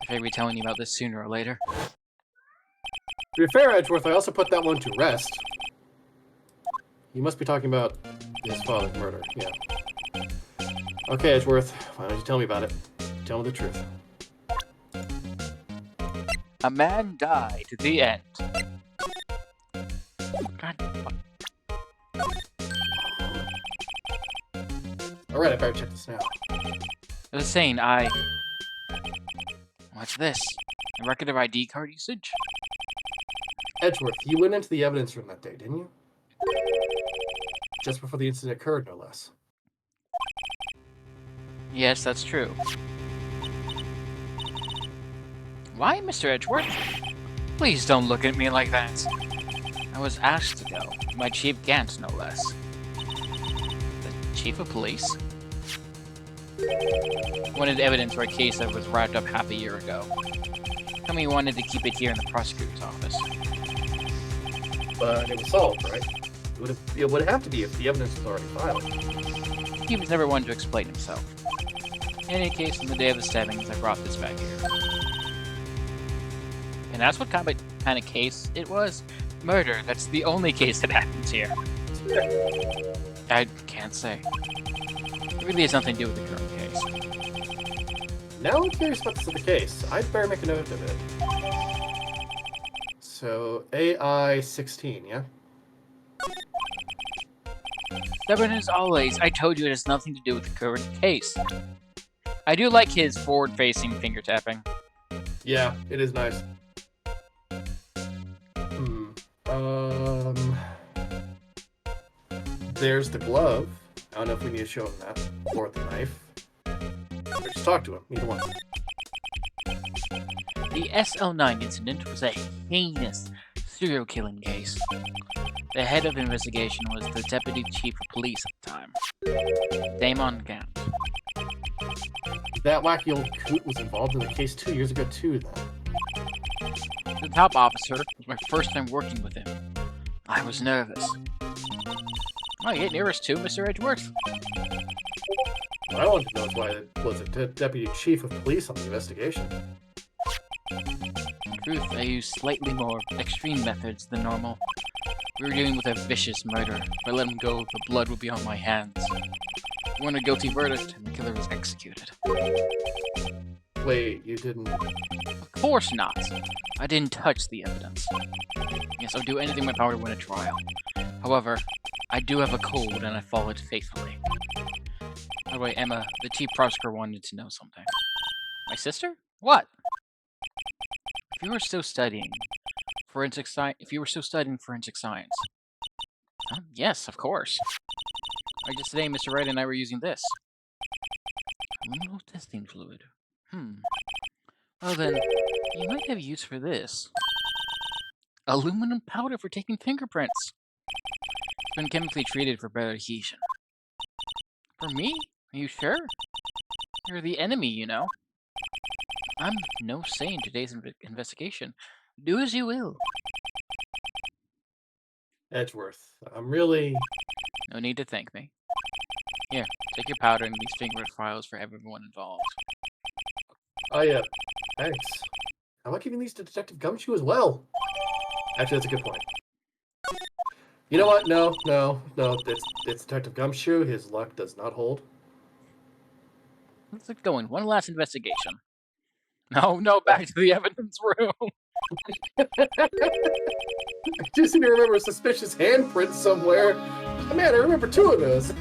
I figured I'd be telling you about this sooner or later. To be fair, Edgeworth, I also put that one to rest. You must be talking about his father's murder, yeah. Okay, Edgeworth, why don't you tell me about it? Tell me the truth. A man died at the end. God. Alright, I better check this now. I was saying, What's this? A record of ID card usage? Edgeworth, you went into the evidence room that day, didn't you? Just before the incident occurred, no less. Yes, that's true. Why, Mr. Edgeworth? Please don't look at me like that. I was asked to go. My Chief Gant, no less. The Chief of Police? Wanted evidence for a case that was wrapped up half a year ago. Tell me you wanted to keep it here in the prosecutor's office. But it was solved, right? It would have to be if the evidence was already filed. He was never one to explain himself. In any case, on the day of the stabbings, I brought this back here. And that's what kind of case it was? Murder. That's the only case that happens here. I can't say. It really has nothing to do with the current case. evidence. Now I'm curious about this other case. I'd better make a note of it. So, AI 16, yeah? Stubborn as always, I told you it has nothing to do with the current case. I do like his forward-facing finger tapping. Yeah, it is nice. There's the glove. I don't know if we need to show him that. Or the knife. Or just talk to him, either one. The SL9 incident was a heinous serial killing case. The head of investigation was the deputy chief of police at the time, Damon Gant. That wacky old coot was involved in the case 2 years ago too, then. The top officer was my first time working with him. I was nervous. Oh, you get nervous too, Mr. Edgeworth? What I wanted to know is why it was a deputy chief of police on the investigation. In truth, I used slightly more extreme methods than normal. We were dealing with a vicious murder. If I let him go, the blood would be on my hands. We won a guilty verdict, and the killer was executed. Wait, you didn't... Of course not. I didn't touch the evidence. Yes, I'll do anything in my power to win a trial. However, I do have a code, and I follow it faithfully. By the way, Emma, the chief prosecutor wanted to know something. My sister? What? If you were still studying forensic science, yes, of course. Right, just today, Mr. Wright and I were using this. Aluminum testing fluid. Well then, you might have use for this. Aluminum powder for taking fingerprints. It's been chemically treated for better adhesion. For me? Are you sure? You're the enemy, you know. I'm no say in today's investigation. Do as you will. Edgeworth, I'm really... No need to thank me. Here, take your powder and these fingerprint files for everyone involved. Oh yeah, thanks. How about giving these to Detective Gumshoe as well? Actually, that's a good point. You know what? No. It's Detective Gumshoe. His luck does not hold. Let's get going. One last investigation. No, back to the evidence room. I just seem to remember a suspicious handprint somewhere. Oh, man, I remember 2 of those.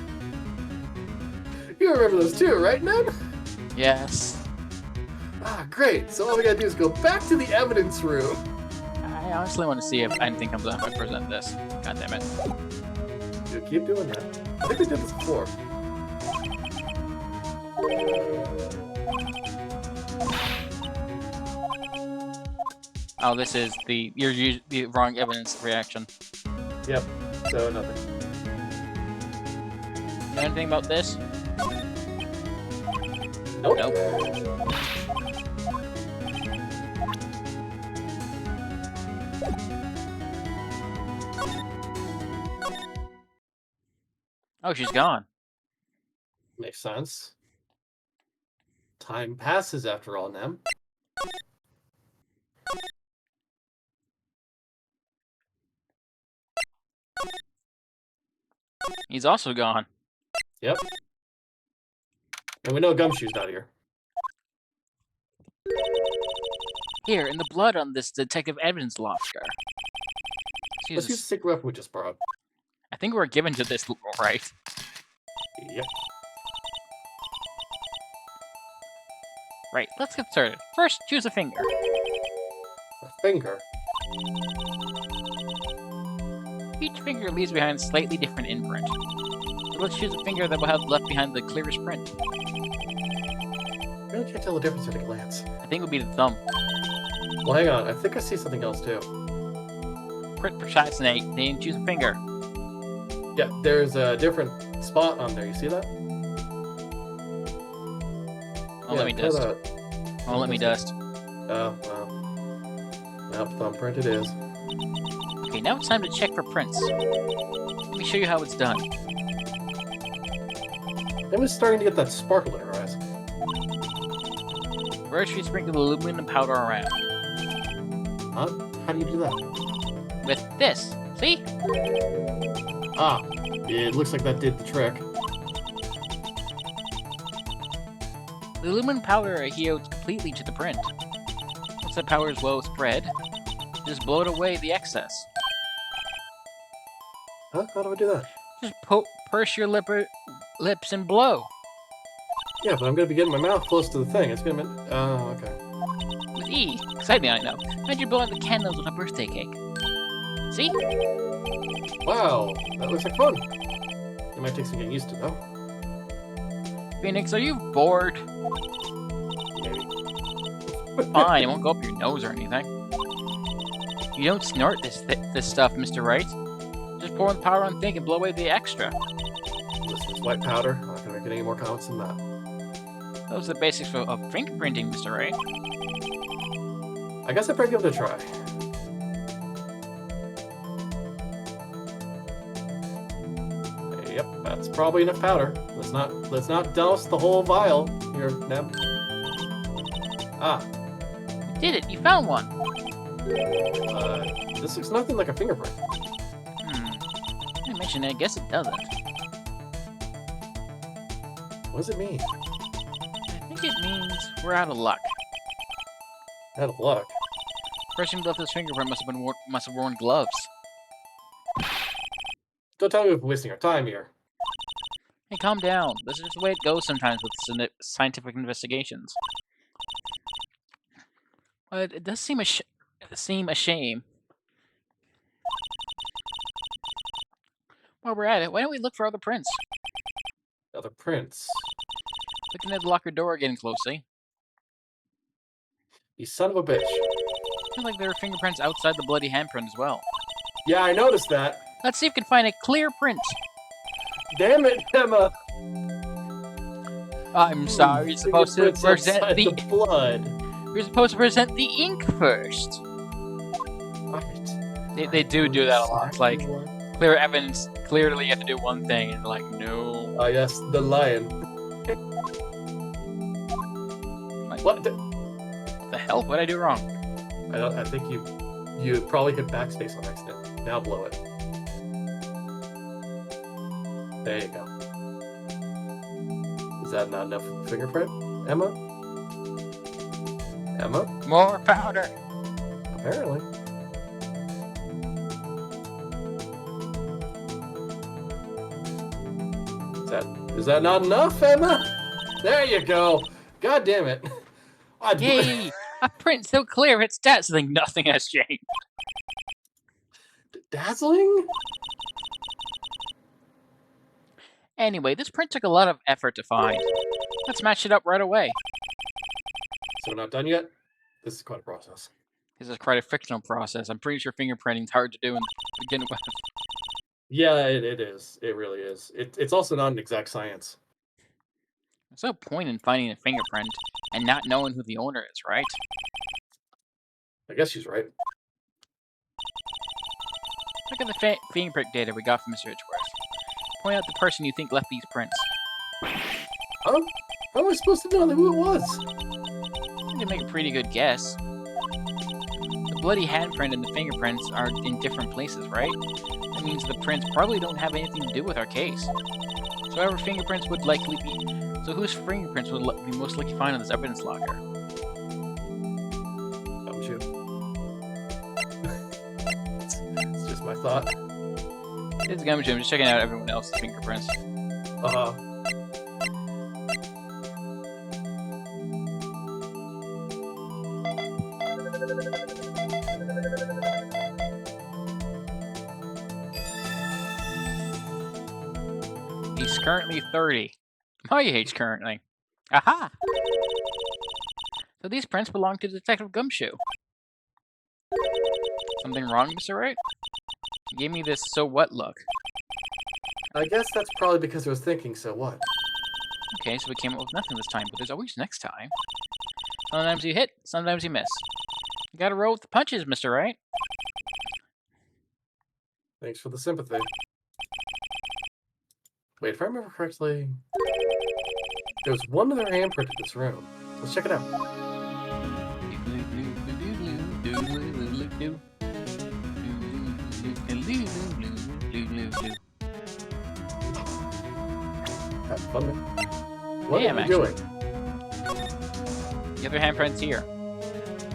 You remember those too, right, Ned? Yes. Ah, great. So all we gotta do is go back to the evidence room. I honestly want to see if anything comes up if I present this. God damn it. Dude, keep doing that. I think we did this before. Oh, this is the wrong evidence reaction. Yep. So nothing. Know anything about this? Nope. Nope. Oh, she's gone. Makes sense. Time passes after all, Nem. He's also gone. Yep. And we know Gumshoe's not here. Here, in the blood on this Detective Evans locker. Let's use the secret weapon we just borrowed. I think we're given to this, right? Yep. Right, let's get started. First, choose a finger. A finger. Each finger leaves behind a slightly different imprint. So let's choose a finger that will have left behind the clearest print. I really can't tell the difference at a glance. I think it would be the thumb. Well, hang on. I think I see something else too. Print precise and 8. Then choose a finger. Yeah, there's a different spot on there. You see that? Oh, let me dust. Oh, let me dust. Oh, well. Well, thumbprint it is. Okay, now it's time to check for prints. Let me show you how it's done. It was starting to get that sparkle in her eyes. First, we sprinkle aluminum powder around. Huh? How do you do that? With this. See? Ah, it looks like that did the trick. The aluminum powder adheres completely to the print. Once the powder is well spread, just blow it away the excess. Huh? How do I do that? Just purse your lips and blow. Yeah, but I'm gonna be getting my mouth close to the thing. It's gonna be... Oh, okay. With E. Exciting, I know. Imagine you're blowing the candles on a birthday cake. See? Wow, that looks like fun. It might take some getting used to, though. Phoenix, are you bored? Maybe. Fine, it won't go up your nose or anything. You don't snort this stuff, Mr. Wright. Just pour the powder on thick and blow away the extra. Listen, it's white powder. I'm not gonna make any more comments than that. Those are the basics of fingerprinting, Mr. Wright. I guess I'd probably give it a try. Yep, that's probably enough powder. Let's not douse the whole vial here, Neb. Ah, You did it! You found one! this looks nothing like a fingerprint. I mentioned it, I guess it doesn't. What does it mean? I think it means we're out of luck. Out of luck. The person who left this fingerprint must have worn gloves. Don't tell me we're wasting our time here. Hey, calm down. This is just the way it goes sometimes with scientific investigations. But it does seem a shame. While we're at it, why don't we look for other prints? Other prints. Looking at the locker door again closely. You son of a bitch. Seems like there are fingerprints outside the bloody handprint as well. Yeah, I noticed that. Let's see if we can find a clear print. Damn it, Emma. I'm sorry, you're supposed to Fingerprints present outside the blood. We're supposed to present the ink first. Right. They do that a lot. It's like clear evidence. Clearly, you have to do one thing, and like, no. Ah, yes, the lion. Like, What? what the hell? What did I do wrong? I think you probably hit backspace on accident. Now blow it. There you go. Is that not enough fingerprint, Emma? Emma? More powder. Apparently. Is that not enough, Emma? There you go. God damn it. Yay! A print so clear it's dazzling. Nothing has changed. Dazzling? Anyway, this print took a lot of effort to find. Let's match it up right away. So we're not done yet? This is quite a process. This is quite a fictional process. I'm pretty sure fingerprinting's hard to do in begin with. Yeah, it is. It really is. It's also not an exact science. There's no point in finding a fingerprint and not knowing who the owner is, right? I guess she's right. Look at the fingerprint data we got from Mr. Edgeworth. Point out the person you think left these prints. Huh? How am I supposed to know who it was? You can make a pretty good guess. The bloody handprint and the fingerprints are in different places, right? That means the prints probably don't have anything to do with our case. So whoever fingerprints would likely be... So whose fingerprints would be most likely found in this evidence locker? Don't you? It's just my thought. It's Gumshoe. I'm just checking out everyone else's fingerprints. He's currently 30. My age currently. Aha! So these prints belong to Detective Gumshoe. Something wrong, Mr. Wright? You gave me this so what look. I guess that's probably because I was thinking, so what? Okay, so we came up with nothing this time, but there's always next time. Sometimes you hit, sometimes you miss. You gotta roll with the punches, Mr. Wright. Thanks for the sympathy. Wait, if I remember correctly, there's one other handprint in this room. Let's check it out. Have fun. What Yeah, are you actually. doing? The other handprint's here.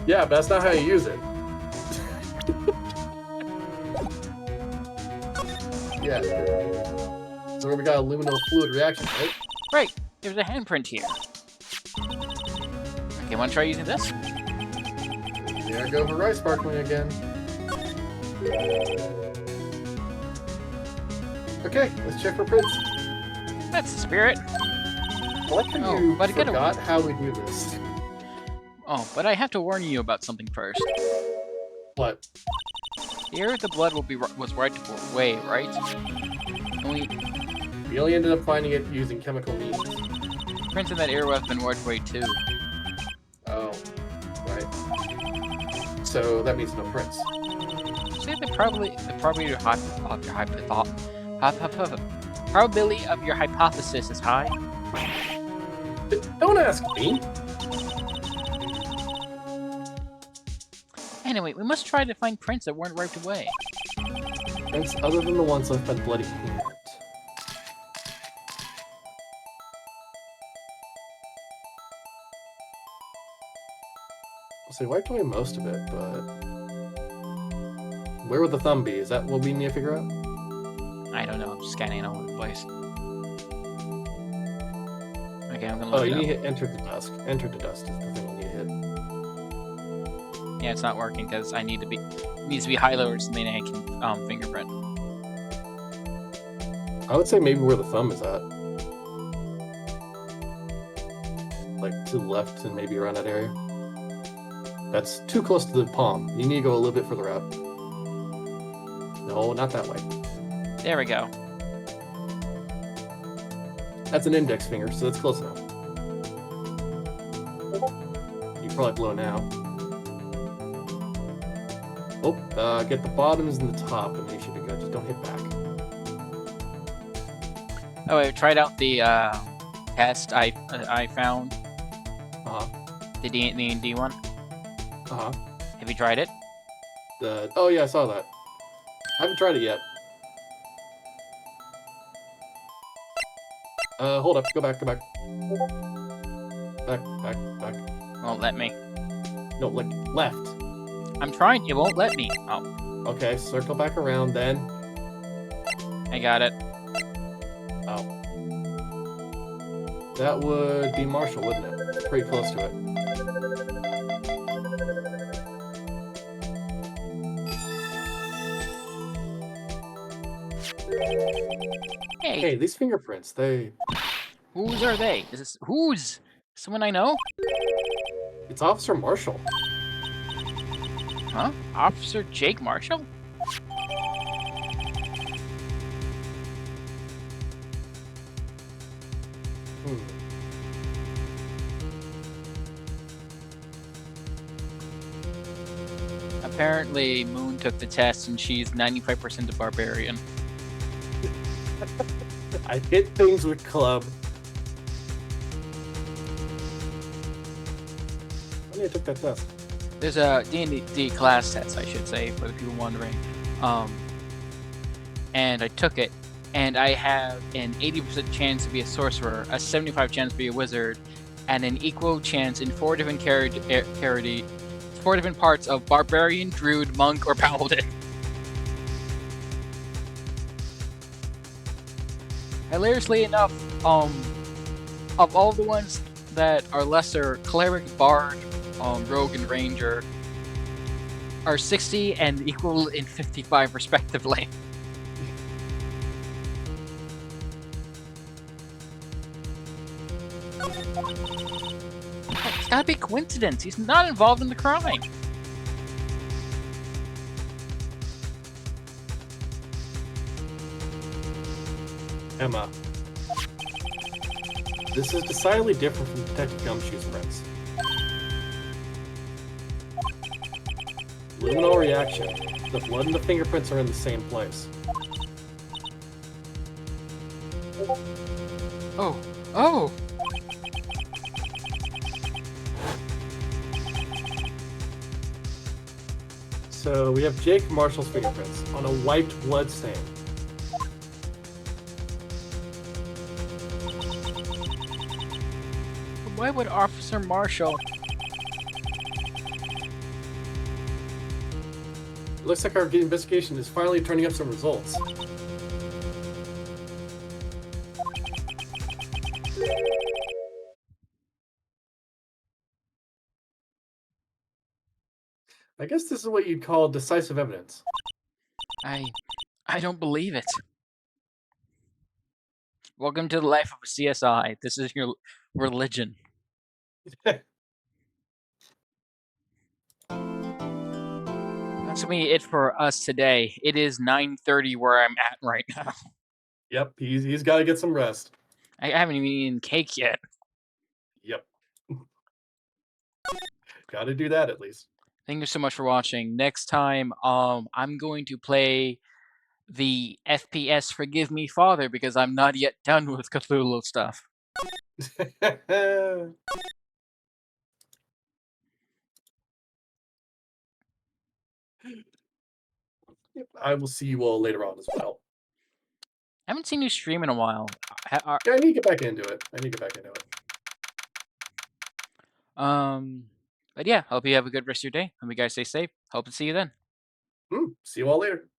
Yeah, but that's not how you use it. Yeah. So we got a luminal fluid reaction, right? Right. There's a handprint here. Okay, wanna try using this? There I go for rice sparkling again. Okay, let's check for prints. That's the spirit. I like how Oh, you but I gotta- forgot how we do this. Oh, but I have to warn you about something first. What? Here, the blood was right away, right? And We only ended up finding it using chemical means. prints in that area have been wiped away too. Oh, right. So that means no prints. Say the probability of your hypothesis is high. Don't ask me. Anyway, we must try to find prints that weren't wiped away. Prints other than the ones left by the bloody hand. So we wiped away most of it, but where would the thumb be? Is that what we need to figure out? I don't know. I'm scanning all over the place. Okay, I'm gonna Oh, look you it need to up. hit enter the dust. Enter the dust is the thing you need to hit. Yeah, it's not working because I need to be. It needs to be high lower something I can fingerprint. I would say maybe where the thumb is at. Like to the left and maybe around that area. That's too close to the palm. You need to go a little bit further out. No, not that way. There we go. That's an index finger, so that's close enough. You probably blow now. Oh, get the bottoms and the top, and they should be good. Just don't hit back. Oh, I tried out the test I found. Uh-huh. The D&D one. Uh-huh. Have you tried it? Oh yeah, I saw that. I haven't tried it yet. Hold up. Go back. Back. Won't let me. No, like, left. I'm trying. It won't let me. Oh, Okay, circle back around then. I got it. Oh. That would be Marshall, wouldn't it? It's pretty close to it. Hey, Hey, these fingerprints, whose are they? Is this whose? Someone I know? it's Officer Marshall. Huh? Officer Jake Marshall? Hmm. Apparently, Moon took the test and she's 95% a barbarian. I hit things with club. When I took that test. There's a D&D class test, I should say, for the people wondering. And I took it, and I have an 80% chance to be a sorcerer, a 75% chance to be a wizard, and an equal chance in 4 different parts of barbarian, druid, monk, or paladin. Hilariously enough, of all the ones that are lesser, cleric, bard, rogue, and ranger are 60 and equal in 55 respectively. It's gotta be coincidence. He's not involved in the crime. Emma. This is decidedly different from Detective Gumshoe's prints. Luminal reaction. The blood and the fingerprints are in the same place. Oh. Oh! So we have Jake Marshall's fingerprints on a wiped blood stain. Why would Officer Marshall It looks like our investigation is finally turning up some results. I guess this is what you'd call decisive evidence. I don't believe it. Welcome to the life of a CSI. This is your religion. That's gonna be it for us today. It is 9:30 where I'm at right now. Yep, he's got to get some rest. I haven't even eaten cake yet. Yep. Got to do that at least. Thank you so much for watching. Next time, I'm going to play the FPS Forgive Me Father because I'm not yet done with Cthulhu stuff. I will see you all later on as well. I haven't seen you stream in a while. Yeah, I need to get back into it. But yeah, hope you have a good rest of your day. Hope you guys stay safe. Hope to see you then. See you all later.